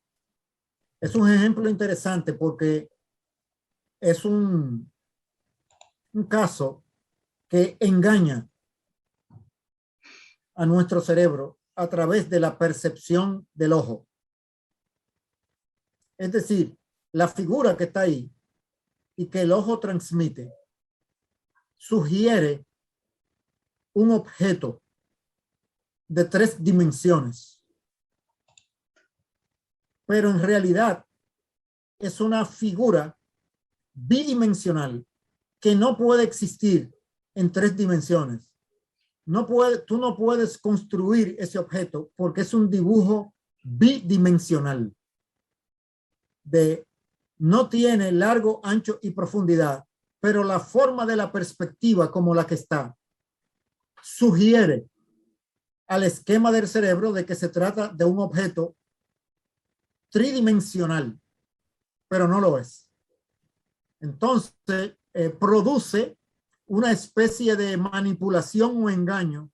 B: es un ejemplo interesante porque es un caso que engaña a nuestro cerebro a través de la percepción del ojo. Es decir, la figura que está ahí y que el ojo transmite sugiere un objeto de 3 dimensiones, pero en realidad es una figura bidimensional que no puede existir en 3 dimensiones. Tú no puedes construir ese objeto porque es un dibujo bidimensional. No tiene largo, ancho y profundidad, pero la forma de la perspectiva como la que está sugiere al esquema del cerebro de que se trata de un objeto tridimensional, pero no lo es. Entonces, produce una especie de manipulación o engaño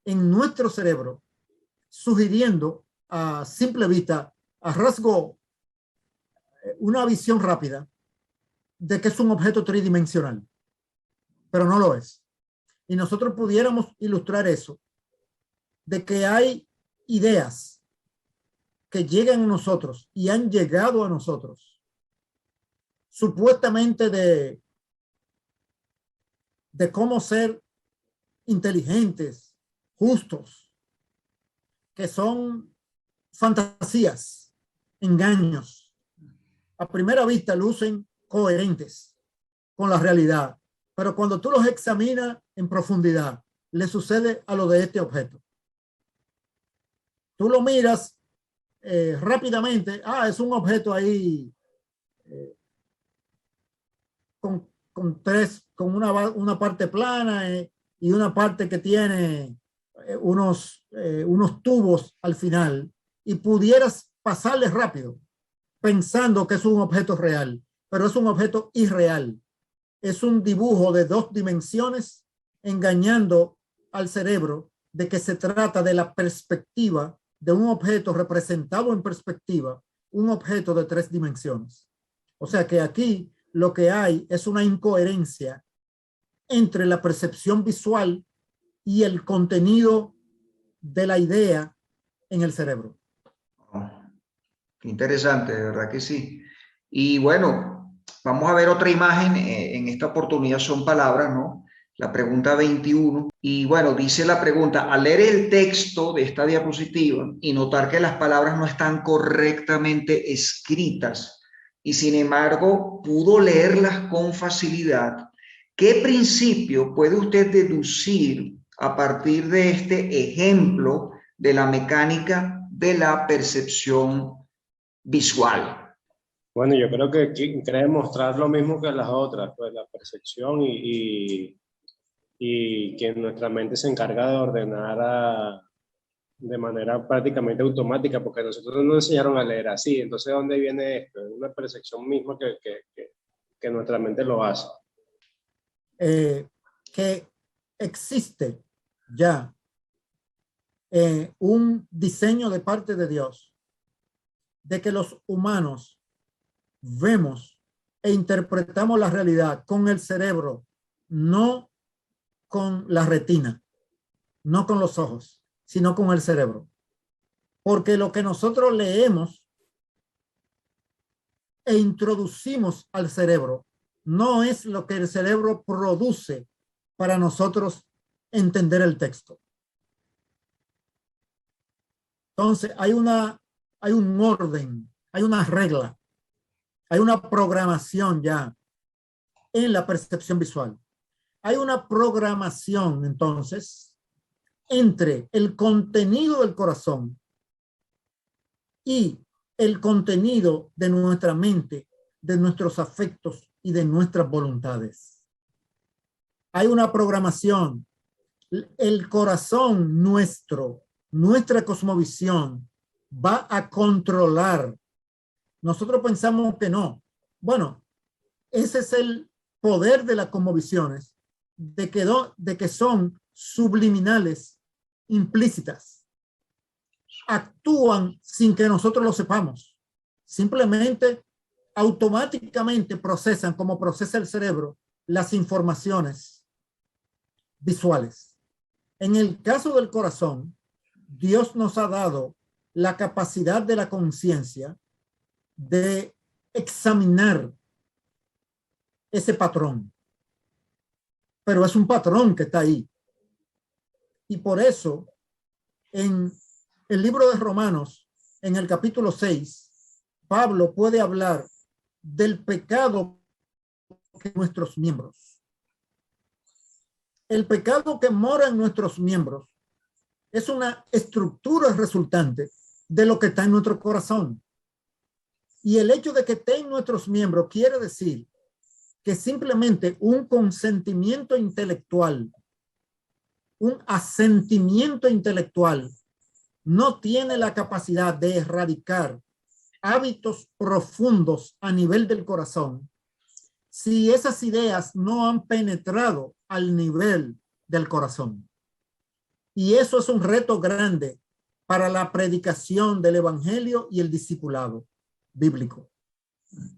B: en nuestro cerebro, sugiriendo a simple vista, a rasgo, una visión rápida de que es un objeto tridimensional, pero no lo es. Y nosotros pudiéramos ilustrar eso, de que hay ideas que llegan a nosotros y han llegado a nosotros, supuestamente de cómo ser inteligentes, justos, que son fantasías, engaños. A primera vista lucen coherentes con la realidad, pero cuando tú los examinas en profundidad, le sucede a lo de este objeto. Tú lo miras rápidamente, es un objeto ahí con una parte plana y una parte que tiene unos tubos al final, y pudieras pasarle rápido pensando que es un objeto real, pero es un objeto irreal. Es un dibujo de 2 dimensiones engañando al cerebro de que se trata de la perspectiva de un objeto representado en perspectiva, un objeto de 3 dimensiones. O sea que aquí lo que hay es una incoherencia entre la percepción visual y el contenido de la idea en el cerebro.
A: Qué interesante, de verdad que sí. Y bueno, vamos a ver otra imagen. En esta oportunidad son palabras, ¿no? la pregunta 21. Y bueno, dice la pregunta: al leer el texto de esta diapositiva y notar que las palabras no están correctamente escritas y sin embargo pudo leerlas con facilidad, ¿qué principio puede usted deducir a partir de este ejemplo de la mecánica de la percepción visual?
D: Bueno, yo creo que quiere mostrar lo mismo que las otras, pues la percepción y que nuestra mente se encarga de ordenar de manera prácticamente automática, porque nosotros no nos enseñaron a leer así. Entonces, ¿de dónde viene esto? Es una percepción misma que nuestra mente lo hace.
B: Que existe ya un diseño de parte de Dios de que los humanos vemos e interpretamos la realidad con el cerebro, no con la retina, no con los ojos, sino con el cerebro. Porque lo que nosotros leemos e introducimos al cerebro no es lo que el cerebro produce para nosotros entender el texto. Entonces, hay un orden, hay una regla, hay una programación ya en la percepción visual. Hay una programación, entonces, entre el contenido del corazón y el contenido de nuestra mente, de nuestros afectos y de nuestras voluntades. Hay una programación. El corazón nuestro, nuestra cosmovisión, va a controlar. Nosotros pensamos que no. Bueno, ese es el poder de las cosmovisiones, de que son subliminales, implícitas. Actúan sin que nosotros lo sepamos. Simplemente, automáticamente procesan, como procesa el cerebro, las informaciones visuales. En el caso del corazón, Dios nos ha dado la capacidad de la conciencia de examinar ese patrón. Pero es un patrón que está ahí. Y por eso, en el libro de Romanos, en el capítulo 6, Pablo puede hablar del pecado de nuestros miembros. El pecado que mora en nuestros miembros es una estructura resultante de lo que está en nuestro corazón. Y el hecho de que esté en nuestros miembros quiere decir que simplemente un consentimiento intelectual, un asentimiento intelectual, no tiene la capacidad de erradicar hábitos profundos a nivel del corazón si esas ideas no han penetrado al nivel del corazón. Y eso es un reto grande para la predicación del evangelio y el discipulado bíblico.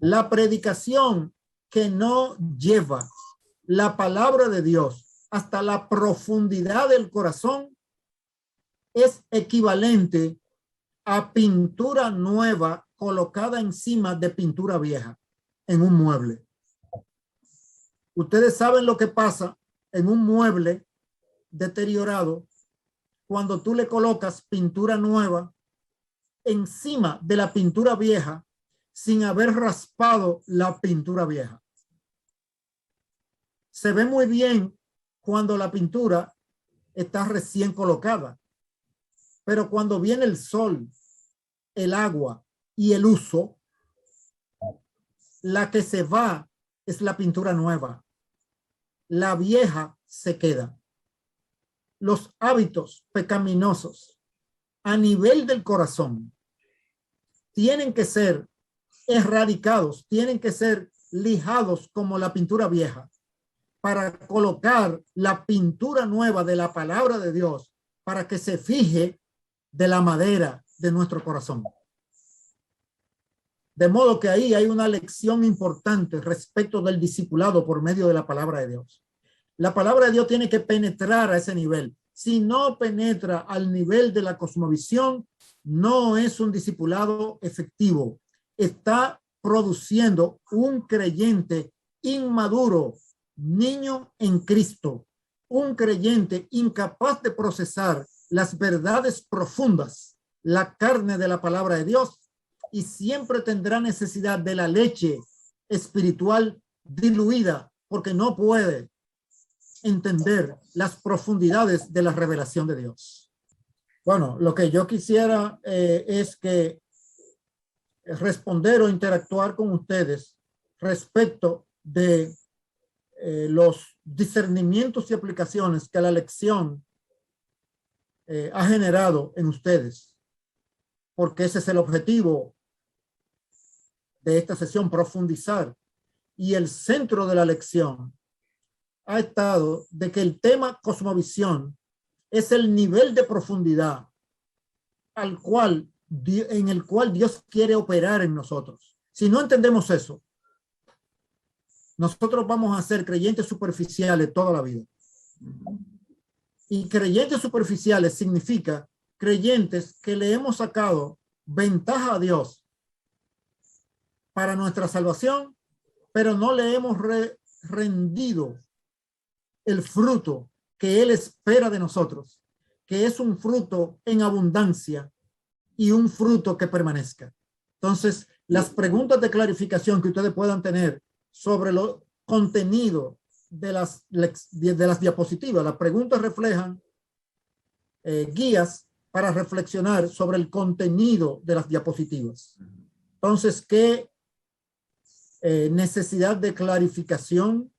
B: La predicación que no lleva la palabra de Dios hasta la profundidad del corazón es equivalente a pintura nueva colocada encima de pintura vieja en un mueble. Ustedes saben lo que pasa en un mueble deteriorado cuando tú le colocas pintura nueva encima de la pintura vieja sin haber raspado la pintura vieja. Se ve muy bien cuando la pintura está recién colocada, pero cuando viene el sol, el agua y el uso, la que se va es la pintura nueva. La vieja se queda. Los hábitos pecaminosos a nivel del corazón tienen que ser erradicados, tienen que ser lijados como la pintura vieja para colocar la pintura nueva de la palabra de Dios para que se fije de la madera de nuestro corazón. De modo que ahí hay una lección importante respecto del discipulado por medio de la palabra de Dios. La palabra de Dios tiene que penetrar a ese nivel. Si no penetra al nivel de la cosmovisión, no es un discipulado efectivo. Está produciendo un creyente inmaduro niño en Cristo, un creyente incapaz de procesar las verdades profundas, la carne de la palabra de Dios, y siempre tendrá necesidad de la leche espiritual diluida porque no puede entender las profundidades de la revelación de Dios. Bueno, lo que yo quisiera es que responder o interactuar con ustedes respecto de los discernimientos y aplicaciones que la lección ha generado en ustedes, porque ese es el objetivo de esta sesión, profundizar. Y el centro de la lección ha estado de que el tema cosmovisión es el nivel de profundidad en el cual Dios quiere operar en nosotros. Si no entendemos eso, nosotros vamos a ser creyentes superficiales toda la vida. Y creyentes superficiales significa creyentes que le hemos sacado ventaja a Dios para nuestra salvación, pero no le hemos rendido el fruto que Él espera de nosotros, que es un fruto en abundancia y un fruto que permanezca. Entonces, las preguntas de clarificación que ustedes puedan tener sobre lo contenido de las diapositivas, las preguntas reflejan guías para reflexionar sobre el contenido de las diapositivas. Entonces, ¿qué necesidad de clarificación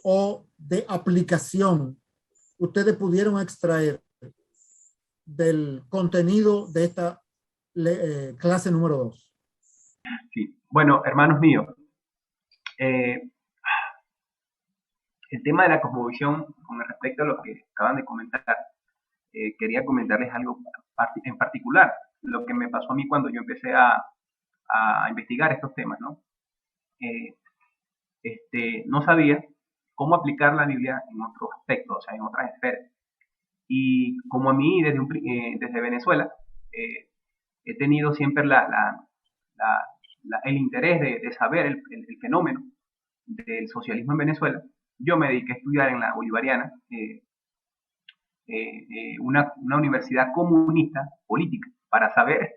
B: o de aplicación ustedes pudieron extraer del contenido de esta clase número 2?
G: Sí, bueno, hermanos míos, el tema de la cosmovisión, con respecto a lo que acaban de comentar, quería comentarles algo en particular, lo que me pasó a mí cuando yo empecé a investigar estos temas, ¿no? No sabía cómo aplicar la Biblia en otros aspectos, o sea, en otras esferas. Y como a mí, desde Venezuela, he tenido siempre el interés de saber el fenómeno del socialismo en Venezuela, yo me dediqué a estudiar en la Bolivariana, una universidad comunista política, para saber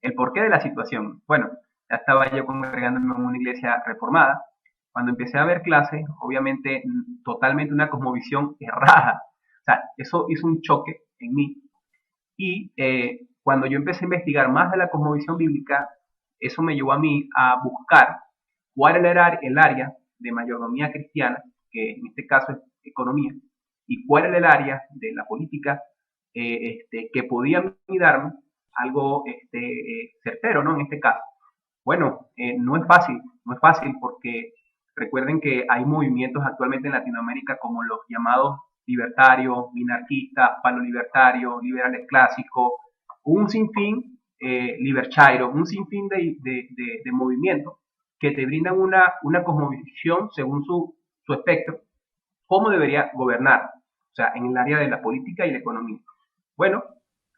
G: el porqué de la situación. Bueno, ya estaba yo congregándome en una iglesia reformada. Cuando empecé a ver clases, obviamente totalmente una cosmovisión errada. O sea, eso hizo un choque en mí. Y cuando yo empecé a investigar más de la cosmovisión bíblica, eso me llevó a mí a buscar cuál era el área de mayordomía cristiana, que en este caso es economía, y cuál era el área de la política que podía darme algo certero, ¿no? En este caso. Bueno, no es fácil porque recuerden que hay movimientos actualmente en Latinoamérica como los llamados libertarios, minarquistas, palolibertarios, liberales clásicos, un sinfín, liberchairo, un sinfín de movimientos que te brindan una cosmovisión según su espectro, cómo debería gobernar, o sea, en el área de la política y la economía. Bueno,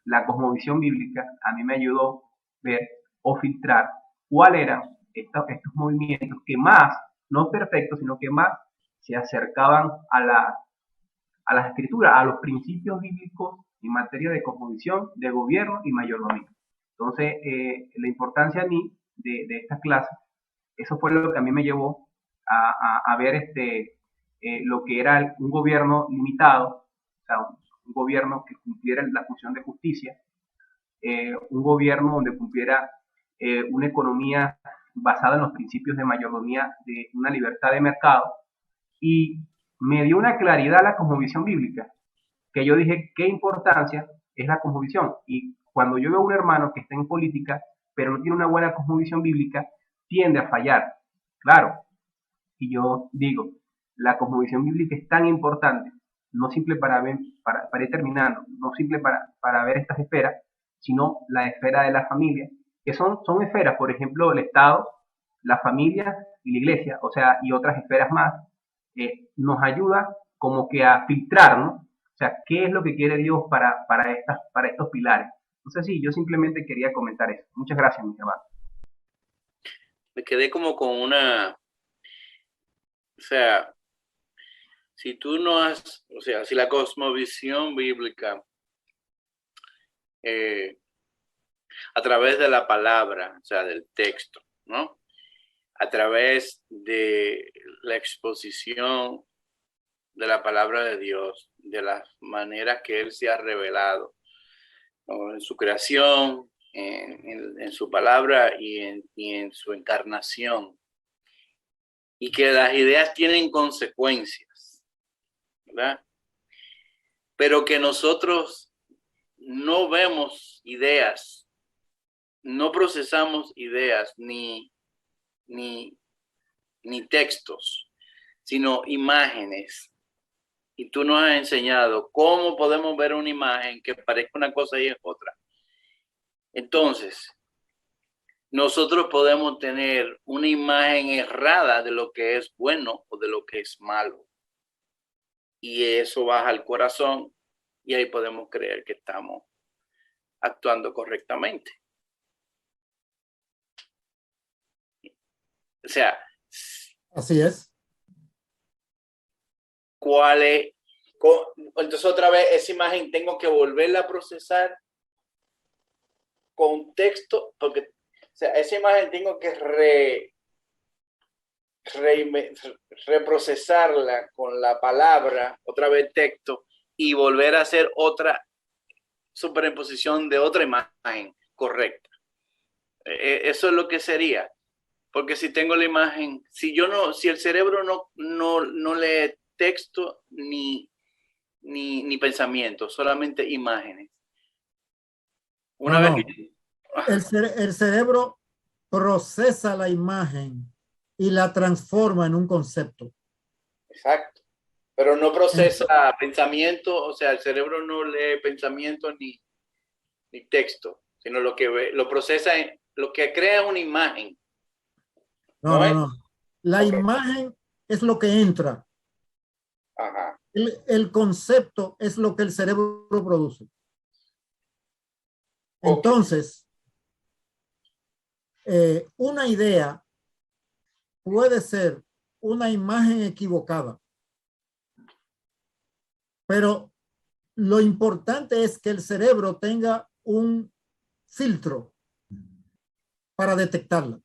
G: la cosmovisión bíblica a mí me ayudó a ver o filtrar cuáles eran estos movimientos que más, no perfectos, sino que más se acercaban a las escrituras, a los principios bíblicos en materia de cosmovisión, de gobierno y mayordomía. Entonces, la importancia a mí de esta clase, eso fue lo que a mí me llevó a ver lo que era un gobierno limitado, o sea, un gobierno que cumpliera la función de justicia, un gobierno donde cumpliera una economía basada en los principios de mayordomía, de una libertad de mercado, y me dio una claridad a la cosmovisión bíblica, que yo dije, ¿qué importancia es la cosmovisión? Y cuando yo veo a un hermano que está en política, pero no tiene una buena cosmovisión bíblica, tiende a fallar, claro. Y yo digo, la cosmovisión bíblica es tan importante, no simple para ir terminando, no simple para ver estas esferas, sino la esfera de la familia, que son esferas, por ejemplo, el Estado, la familia y la iglesia, o sea, y otras esferas más, nos ayuda como que a filtrar, ¿no? O sea, ¿qué es lo que quiere Dios para estos pilares? Entonces, sí, yo simplemente quería comentar eso. Muchas gracias, mis hermanos.
E: Me quedé como con una O sea, si tú no has, o sea, si la cosmovisión bíblica a través de la palabra, o sea, del texto, ¿no? A través de la exposición de la palabra de Dios, de las maneras que Él se ha revelado, ¿no? En su creación, en su palabra y en su encarnación. Y que las ideas tienen consecuencias, ¿verdad? Pero que nosotros no vemos ideas, no procesamos ideas ni textos, sino imágenes. Y tú nos has enseñado cómo podemos ver una imagen que parezca una cosa y es otra. Entonces, nosotros podemos tener una imagen errada de lo que es bueno o de lo que es malo. Y eso baja al corazón y ahí podemos creer que estamos actuando correctamente. O sea,
B: Así es.
E: ¿cuál es? Entonces otra vez esa imagen tengo que volverla a procesar con texto, porque o sea, esa imagen tengo que reprocesarla con la palabra, otra vez texto, y volver a hacer otra superimposición de otra imagen correcta. Eso es lo que sería. Porque si tengo la imagen, si el cerebro no lee texto ni pensamiento, solamente imágenes. Una vez que...
B: El cerebro procesa la imagen y la transforma en un concepto.
E: Exacto. Pero no procesa pensamiento, o sea, el cerebro no lee pensamiento ni texto, sino lo que ve, lo procesa, lo que crea una imagen.
B: No. La imagen es lo que entra.
E: Ajá.
B: El concepto es lo que el cerebro produce. Entonces, una idea puede ser una imagen equivocada, pero lo importante es que el cerebro tenga un filtro para detectarla.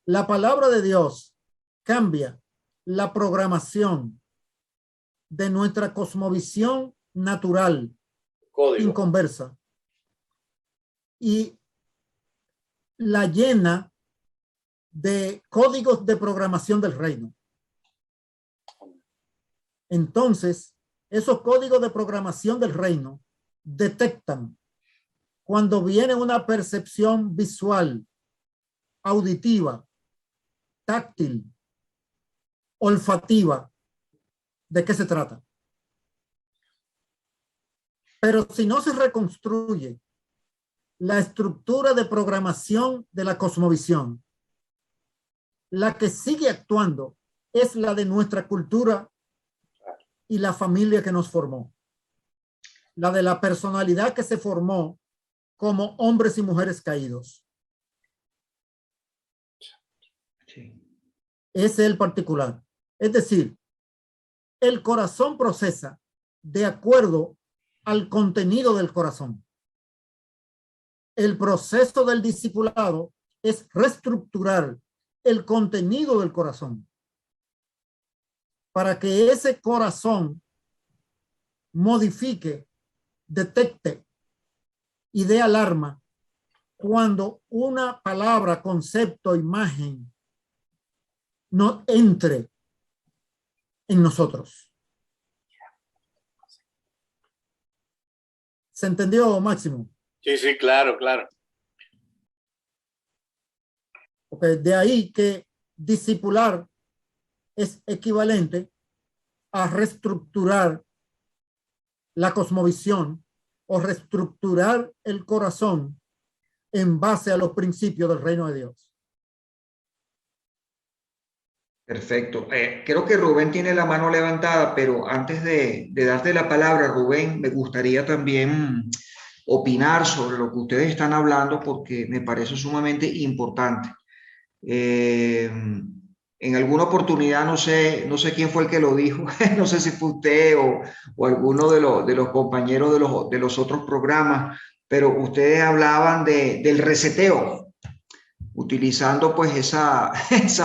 B: La palabra de Dios cambia la programación de nuestra cosmovisión natural,
E: Código.
B: inconversa, y la llena de códigos de programación del reino. Entonces, esos códigos de programación del reino detectan cuando viene una percepción visual, auditiva, táctil, olfativa, ¿de qué se trata? Pero si no se reconstruye la estructura de programación de la cosmovisión, la que sigue actuando es la de nuestra cultura y la familia que nos formó. La de la personalidad que se formó como hombres y mujeres caídos.
A: Sí.
B: Ese es el particular. Es decir, el corazón procesa de acuerdo al contenido del corazón. El proceso del discipulado es reestructurar el contenido del corazón para que ese corazón modifique, detecte y dé alarma cuando una palabra, concepto, imagen no entre en nosotros. ¿Se entendió, Máximo?
E: Sí, claro.
B: Okay, de ahí que discipular es equivalente a reestructurar la cosmovisión o reestructurar el corazón en base a los principios del reino de Dios.
A: Perfecto. Creo que Rubén tiene la mano levantada, pero antes de darte la palabra, Rubén, me gustaría también opinar sobre lo que ustedes están hablando porque me parece sumamente importante. en alguna oportunidad, no sé quién fue el que lo dijo, no sé si fue usted o alguno de los compañeros de los otros programas, pero ustedes hablaban del reseteo, utilizando pues esa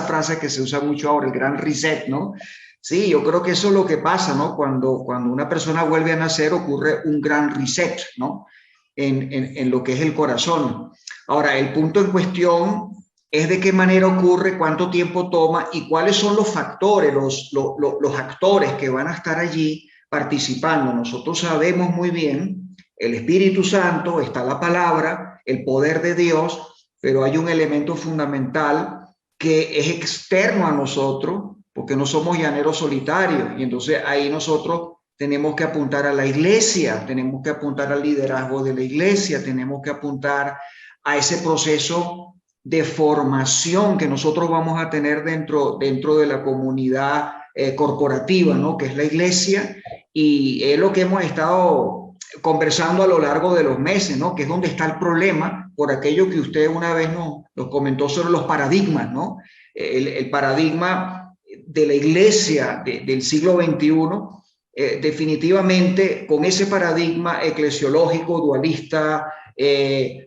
A: frase que se usa mucho ahora, el gran reset, ¿no? Sí, yo creo que eso es lo que pasa, ¿no? Cuando una persona vuelve a nacer ocurre un gran reset, ¿no? En lo que es el corazón. Ahora, el punto en cuestión es de qué manera ocurre, cuánto tiempo toma y cuáles son los factores, los actores que van a estar allí participando. Nosotros sabemos muy bien, el Espíritu Santo, está la palabra, el poder de Dios, pero hay un elemento fundamental que es externo a nosotros, porque no somos llaneros solitarios, y entonces ahí nosotros tenemos que apuntar a la iglesia, tenemos que apuntar al liderazgo de la iglesia, tenemos que apuntar a ese proceso de formación que nosotros vamos a tener dentro de la comunidad corporativa, ¿no? Que es la iglesia, y es lo que hemos estado conversando a lo largo de los meses, ¿no? Que es donde está el problema, por aquello que usted una vez nos comentó sobre los paradigmas, ¿no? El paradigma de la iglesia del siglo XXI, definitivamente con ese paradigma eclesiológico, dualista,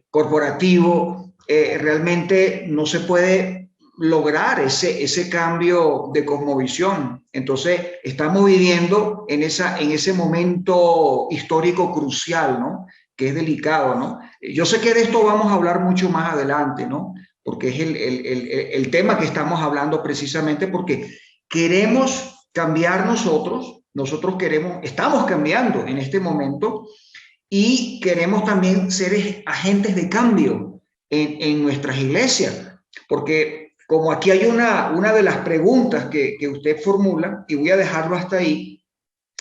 A: corporativo, realmente no se puede lograr ese cambio de cosmovisión. Entonces, estamos viviendo en ese momento histórico crucial, ¿no? Que es delicado, ¿no? Yo sé que de esto vamos a hablar mucho más adelante, ¿no? Porque es el tema que estamos hablando precisamente porque queremos cambiar nosotros estamos cambiando en este momento y queremos también ser agentes de cambio en nuestras iglesias, porque como aquí hay una de las preguntas que usted formula, y voy a dejarlo hasta ahí,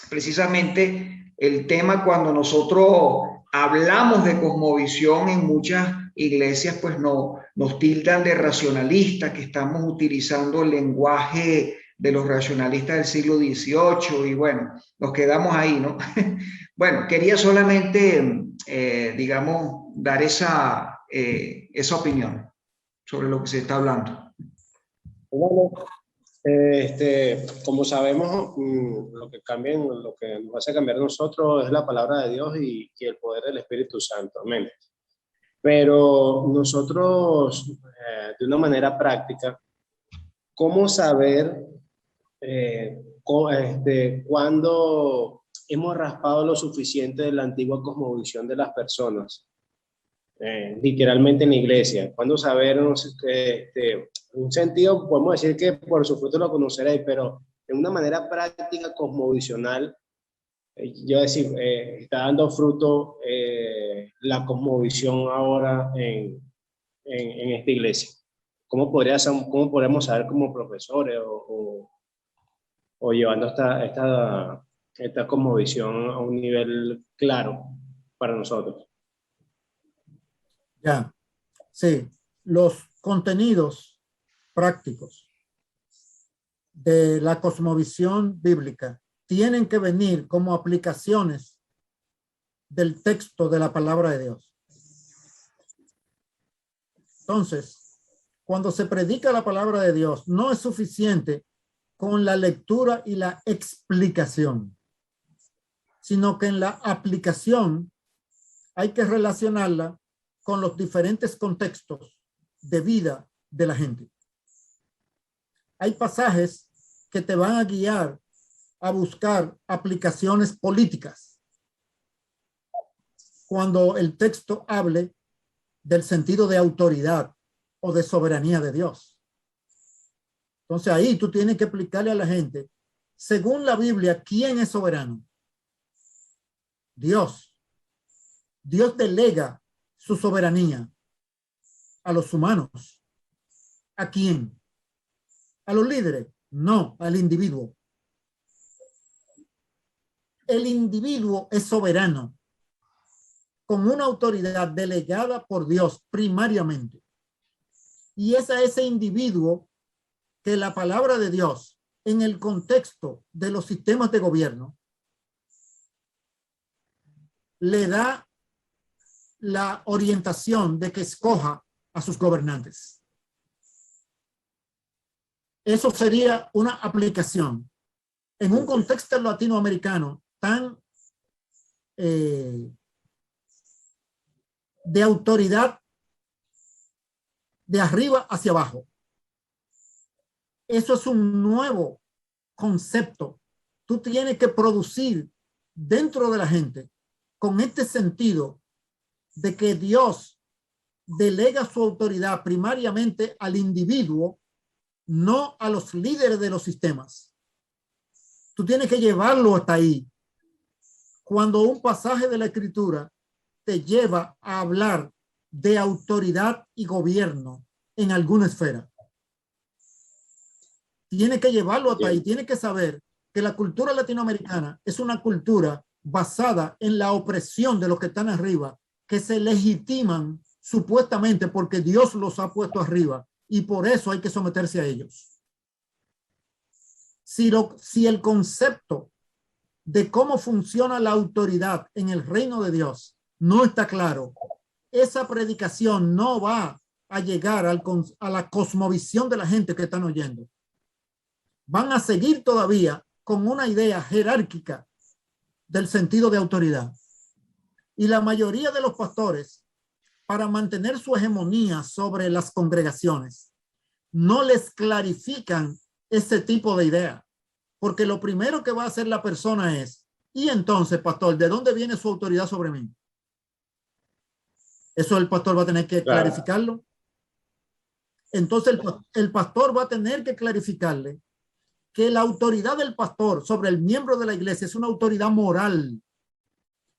A: precisamente el tema cuando nosotros hablamos de cosmovisión en muchas iglesias, pues nos tildan de racionalistas, que estamos utilizando el lenguaje de los racionalistas del siglo XVIII, y bueno, nos quedamos ahí, ¿no? Bueno, quería solamente, digamos, dar esa opinión sobre lo que se está hablando.
D: Bueno, como sabemos, lo que nos hace cambiar nosotros es la palabra de Dios y el poder del Espíritu Santo. Amén. Pero nosotros, de una manera práctica, ¿cómo saber cuándo hemos raspado lo suficiente de la antigua cosmovisión de las personas? Literalmente en la iglesia. ¿Cuándo saber? En un sentido, podemos decir que por su fruto lo conoceréis, pero de una manera práctica, cosmovisional, yo decir, está dando fruto la cosmovisión ahora en esta iglesia. ¿Cómo podríamos saber como profesores o llevando esta cosmovisión a un nivel claro para nosotros?
B: Ya, sí, los contenidos prácticos de la cosmovisión bíblica tienen que venir como aplicaciones del texto de la palabra de Dios. Entonces, cuando se predica la palabra de Dios, no es suficiente con la lectura y la explicación, sino que en la aplicación hay que relacionarla con los diferentes contextos de vida de la gente. Hay pasajes que te van a guiar a buscar aplicaciones políticas cuando el texto hable del sentido de autoridad o de soberanía de Dios. Entonces ahí tú tienes que explicarle a la gente, según la Biblia, ¿quién es soberano? Dios. Dios delega su soberanía a los humanos. ¿A quién? ¿A los líderes? No, al individuo. El individuo es soberano, con una autoridad delegada por Dios primariamente. Y es a ese individuo que la palabra de Dios, en el contexto de los sistemas de gobierno, le da la orientación de que escoja a sus gobernantes. Eso sería una aplicación. En un contexto latinoamericano tan de autoridad de arriba hacia abajo. Eso es un nuevo concepto. Tú tienes que producir dentro de la gente con este sentido de que Dios delega su autoridad primariamente al individuo, no a los líderes de los sistemas. Tú tienes que llevarlo hasta ahí. Cuando un pasaje de la Escritura te lleva a hablar de autoridad y gobierno en alguna esfera, tiene que llevarlo hasta ahí. Tiene que saber que la cultura latinoamericana es una cultura basada en la opresión de los que están arriba, que se legitiman supuestamente porque Dios los ha puesto arriba y por eso hay que someterse a ellos. Si el concepto de cómo funciona la autoridad en el reino de Dios no está claro, esa predicación no va a llegar a la cosmovisión de la gente que están oyendo. Van a seguir todavía con una idea jerárquica del sentido de autoridad. Y la mayoría de los pastores, para mantener su hegemonía sobre las congregaciones, no les clarifican ese tipo de idea. Porque lo primero que va a hacer la persona es, y entonces, pastor, ¿de dónde viene su autoridad sobre mí? Eso el pastor va a tener que clarificarlo. Entonces el pastor va a tener que clarificarle que la autoridad del pastor sobre el miembro de la iglesia es una autoridad moral.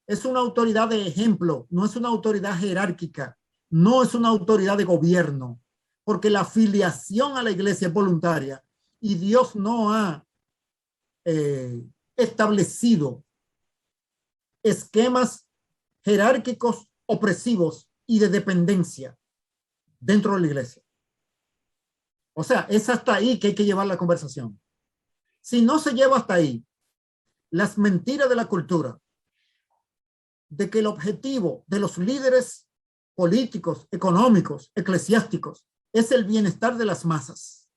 B: Es una autoridad de ejemplo, no es una autoridad jerárquica, no es una autoridad de gobierno, porque la afiliación a la iglesia es voluntaria y Dios no ha establecido esquemas jerárquicos opresivos y de dependencia dentro de la iglesia. O sea, es hasta ahí que hay que llevar la conversación. Si no se lleva hasta ahí, las mentiras de la cultura, de que el objetivo de los líderes políticos, económicos, eclesiásticos, es el bienestar de las masas,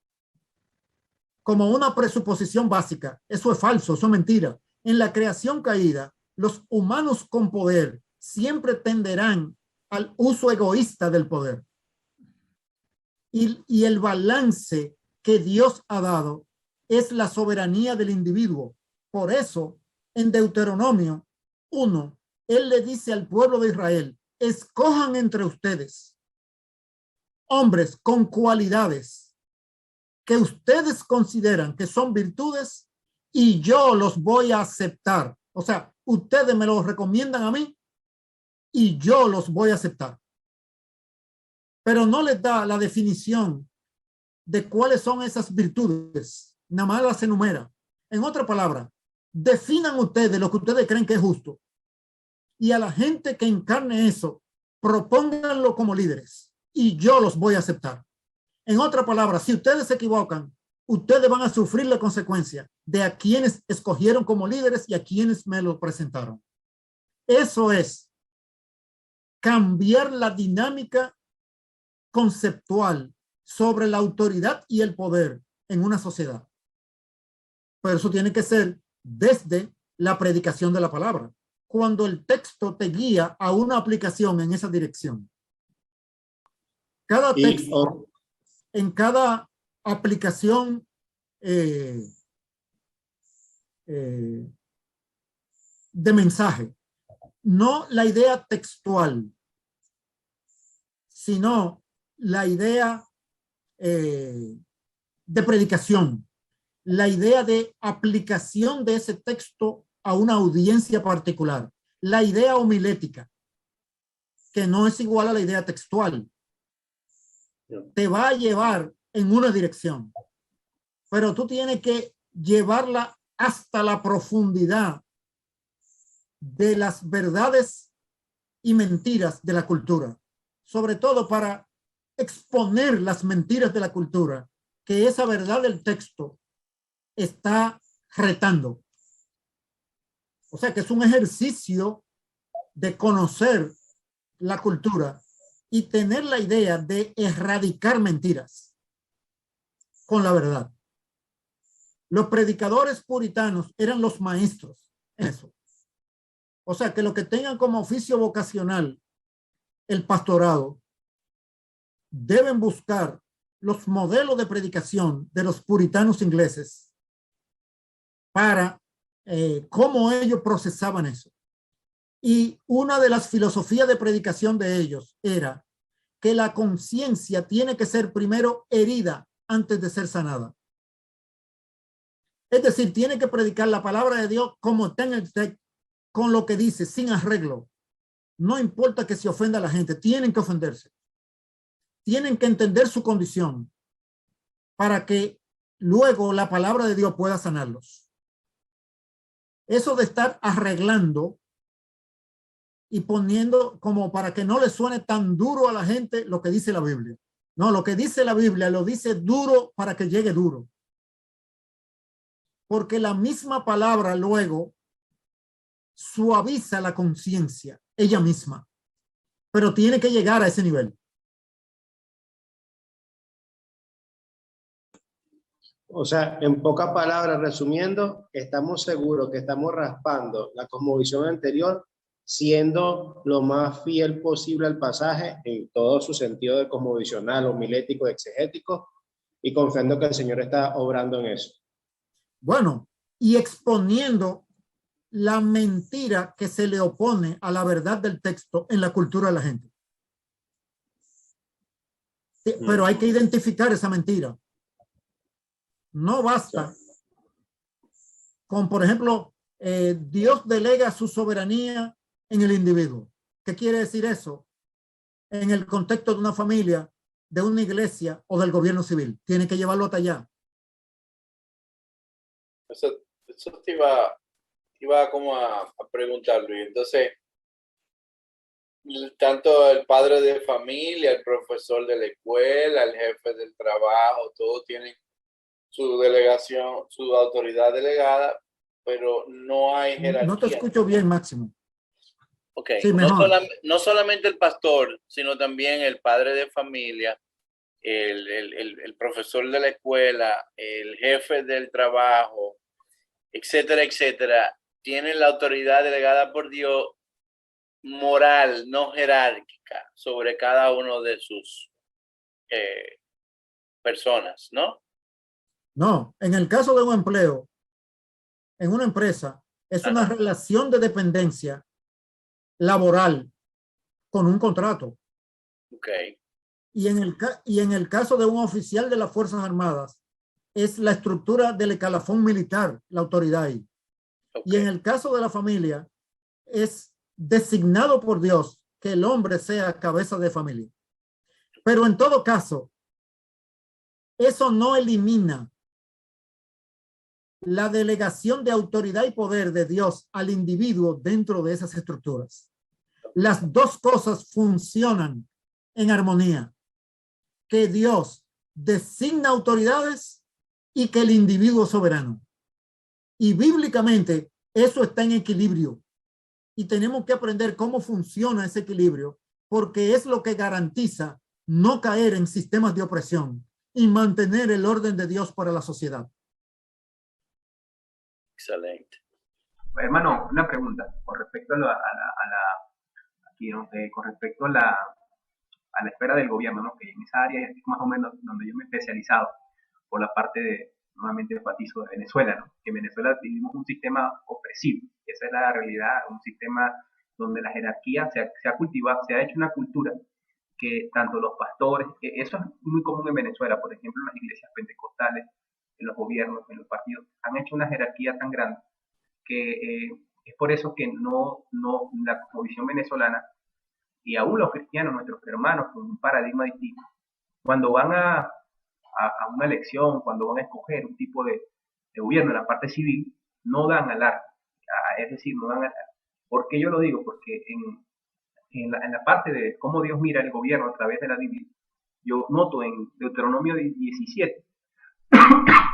B: como una presuposición básica, eso es falso, eso es mentira. En la creación caída, los humanos con poder siempre tenderán al uso egoísta del poder. Y el balance que Dios ha dado es la soberanía del individuo. Por eso, en Deuteronomio 1, Él le dice al pueblo de Israel, escojan entre ustedes hombres con cualidades que ustedes consideran que son virtudes y yo los voy a aceptar. O sea, ustedes me los recomiendan a mí y yo los voy a aceptar. Pero no les da la definición de cuáles son esas virtudes. Nada más las enumera. En otra palabra, definan ustedes lo que ustedes creen que es justo. Y a la gente que encarne eso, propónganlo como líderes y yo los voy a aceptar. En otra palabra, si ustedes se equivocan, ustedes van a sufrir la consecuencia de a quienes escogieron como líderes y a quienes me lo presentaron. Eso es cambiar la dinámica conceptual sobre la autoridad y el poder en una sociedad. Pero eso tiene que ser desde la predicación de la palabra, cuando el texto te guía a una aplicación en esa dirección. Cada texto, en cada aplicación de mensaje, no la idea textual, sino la idea de predicación, la idea de aplicación de ese texto a una audiencia particular, la idea homilética, que no es igual a la idea textual. Te va a llevar en una dirección, pero tú tienes que llevarla hasta la profundidad de las verdades y mentiras de la cultura, sobre todo para exponer las mentiras de la cultura que esa verdad del texto está retando. O sea que es un ejercicio de conocer la cultura y tener la idea de erradicar mentiras con la verdad. Los predicadores puritanos eran los maestros en eso. O sea, que los que tengan como oficio vocacional el pastorado deben buscar los modelos de predicación de los puritanos ingleses para cómo ellos procesaban eso. Y una de las filosofías de predicación de ellos era que la conciencia tiene que ser primero herida antes de ser sanada. Es decir, tiene que predicar la palabra de Dios como está en el texto, con lo que dice, sin arreglo. No importa que se ofenda a la gente, tienen que ofenderse. Tienen que entender su condición para que luego la palabra de Dios pueda sanarlos. Eso de estar arreglando y poniendo como para que no le suene tan duro a la gente lo que dice la Biblia. No, lo que dice la Biblia lo dice duro para que llegue duro. Porque la misma palabra luego suaviza la conciencia, ella misma. Pero tiene que llegar a ese nivel.
D: O sea, en pocas palabras, resumiendo, estamos seguros que estamos raspando la cosmovisión anterior, siendo lo más fiel posible al pasaje en todo su sentido de cosmovisional, homilético, exegético, y confiando que el Señor está obrando en eso.
B: Bueno, y exponiendo la mentira que se le opone a la verdad del texto en la cultura de la gente. Sí, pero hay que identificar esa mentira. No basta con, por ejemplo, Dios delega su soberanía en el individuo. ¿Qué quiere decir eso? En el contexto de una familia, de una iglesia o del gobierno civil. Tiene que llevarlo hasta allá.
E: Eso te iba como a preguntar, Luis. Entonces, tanto el padre de familia, el profesor de la escuela, el jefe del trabajo, todos tienen su delegación, su autoridad delegada, pero no hay jerarquía.
B: No te escucho bien, Máximo.
E: Ok,
B: sí,
E: no solamente el pastor, sino también el padre de familia, el profesor de la escuela, el jefe del trabajo, etcétera, etcétera, tienen la autoridad delegada por Dios moral, no jerárquica, sobre cada uno de sus personas, ¿no?
B: No, en el caso de un empleo, en una empresa, es una relación de dependencia laboral con un contrato.
E: Okay.
B: Y en el caso de un oficial de las Fuerzas Armadas, es la estructura del escalafón militar, la autoridad ahí. Okay. Y en el caso de la familia, es designado por Dios que el hombre sea cabeza de familia. Pero en todo caso, eso no elimina la delegación de autoridad y poder de Dios al individuo dentro de esas estructuras. Las dos cosas funcionan en armonía. Que Dios designa autoridades y que el individuo es soberano. Y bíblicamente eso está en equilibrio. Y tenemos que aprender cómo funciona ese equilibrio, porque es lo que garantiza no caer en sistemas de opresión y mantener el orden de Dios para la sociedad.
E: Excelente.
G: Hermano, una pregunta con respecto con respecto a la esfera del gobierno, ¿no? Que en esa área es más o menos donde yo me he especializado por la parte de, nuevamente enfatizo, de Venezuela, ¿no? Que en Venezuela vivimos un sistema opresivo, esa es la realidad, un sistema donde la jerarquía se ha cultivado, se ha hecho una cultura que tanto los pastores, eso es muy común en Venezuela, por ejemplo, en las iglesias pentecostales, en los gobiernos, en los partidos, han hecho una jerarquía tan grande que es por eso que no la cosmovisión venezolana y aún los cristianos, nuestros hermanos, con un paradigma distinto, cuando van a una elección, cuando van a escoger un tipo de gobierno en la parte civil, no dan al arco, es decir, no dan al arco. ¿Por qué yo lo digo? Porque en la parte de cómo Dios mira el gobierno a través de la Biblia, yo noto en Deuteronomio 17,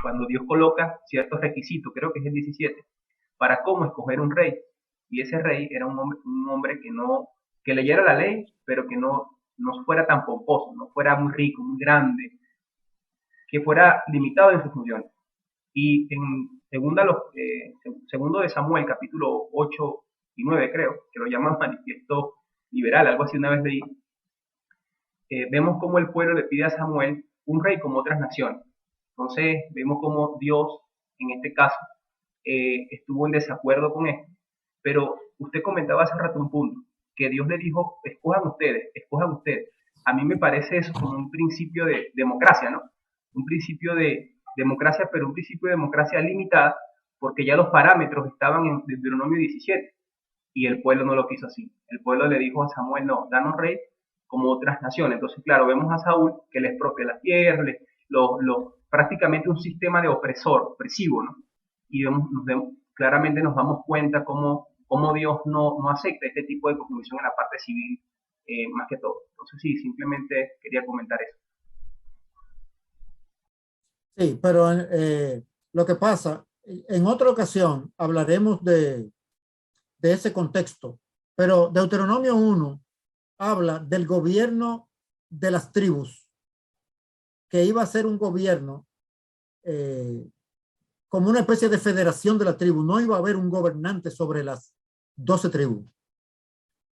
G: cuando Dios coloca ciertos requisitos, creo que es el 17, para cómo escoger un rey. Y ese rey era un hombre que leyera la ley, pero que no fuera tan pomposo, no fuera muy rico, muy grande, que fuera limitado en sus funciones. Y en segundo de Samuel, capítulo 8 y 9, creo, que lo llaman manifiesto liberal, algo así una vez leí, vemos cómo el pueblo le pide a Samuel un rey como otras naciones. Entonces vemos cómo Dios, en este caso, estuvo en desacuerdo con esto. Pero usted comentaba hace rato un punto, que Dios le dijo, escojan ustedes. A mí me parece eso como un principio de democracia, ¿no? Un principio de democracia, pero un principio de democracia limitada, porque ya los parámetros estaban en Deuteronomio 17, y el pueblo no lo quiso así. El pueblo le dijo a Samuel, no, danos rey como otras naciones. Entonces, claro, vemos a Saúl que le expropia las tierras, prácticamente un sistema de opresivo, ¿no? Y claramente nos damos cuenta cómo Dios no acepta este tipo de cosmovisión en la parte civil, más que todo. Entonces, sí, simplemente quería comentar eso.
B: Sí, pero lo que pasa, en otra ocasión hablaremos de ese contexto, pero Deuteronomio 1 habla del gobierno de las tribus, que iba a ser un gobierno como una especie de federación de la tribu. No iba a haber un gobernante sobre las 12 tribus,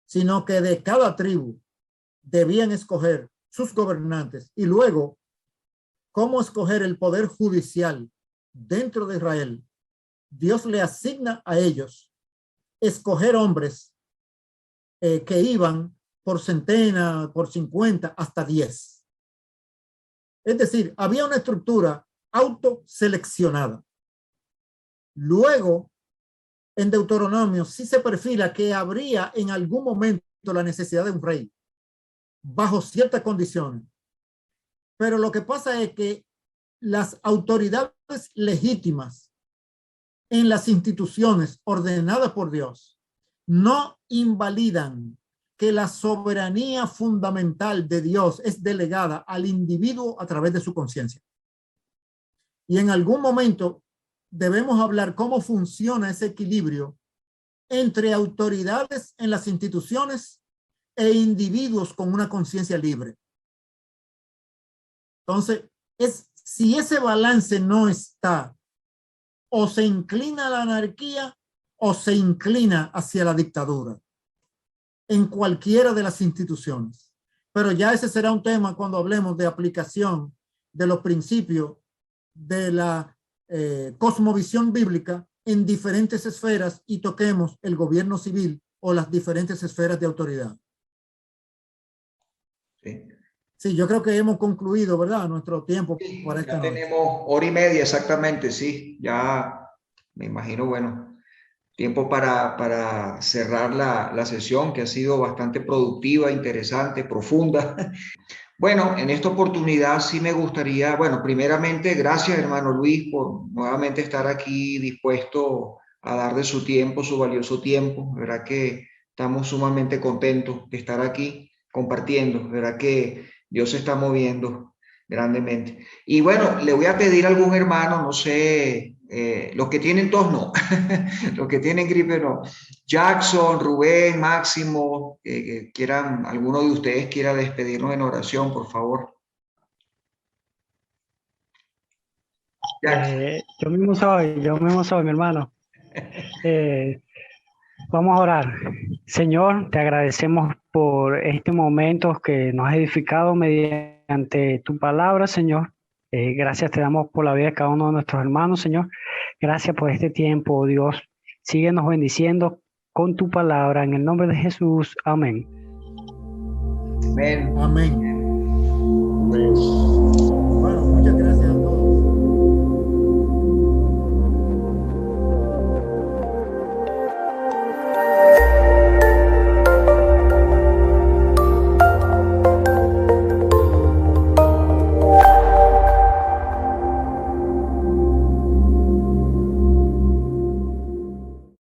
B: sino que de cada tribu debían escoger sus gobernantes, y luego cómo escoger el poder judicial dentro de Israel. Dios le asigna a ellos escoger hombres que iban por centena, por 50, hasta 10. Es decir, había una estructura autoseleccionada. Luego, en Deuteronomio sí se perfila que habría en algún momento la necesidad de un rey, bajo ciertas condiciones. Pero lo que pasa es que las autoridades legítimas en las instituciones ordenadas por Dios no invalidan que la soberanía fundamental de Dios es delegada al individuo a través de su conciencia. Y en algún momento debemos hablar cómo funciona ese equilibrio entre autoridades en las instituciones e individuos con una conciencia libre. Entonces, si ese balance no está, o se inclina a la anarquía o se inclina hacia la dictadura en cualquiera de las instituciones. Pero ya ese será un tema cuando hablemos de aplicación de los principios de la cosmovisión bíblica en diferentes esferas y toquemos el gobierno civil o las diferentes esferas de autoridad.
A: Sí.
B: Sí, yo creo que hemos concluido, ¿verdad? Nuestro tiempo para esta noche.
A: Tenemos hora y media exactamente, sí. Ya me imagino, bueno, tiempo para cerrar la sesión, que ha sido bastante productiva, interesante, profunda. Bueno, en esta oportunidad sí me gustaría, bueno, primeramente, gracias hermano Luis por nuevamente estar aquí dispuesto a dar de su tiempo, su valioso tiempo. Verdad que estamos sumamente contentos de estar aquí compartiendo. Verdad que Dios se está moviendo grandemente. Y bueno, le voy a pedir a algún hermano, no sé, los que tienen tos no, los que tienen gripe no. Jackson, Rubén, Máximo, quieran, alguno de ustedes quiera despedirnos en oración, por favor.
C: Yo mismo soy, mi hermano. Vamos a orar. Señor, te agradecemos por este momento que nos has edificado mediante tu palabra, Señor. Gracias te damos por la vida de cada uno de nuestros hermanos, Señor. Gracias por este tiempo, Dios. Síguenos bendiciendo con tu palabra. En el nombre de Jesús. Amén.
A: Amén.
B: Amén.
D: Amén.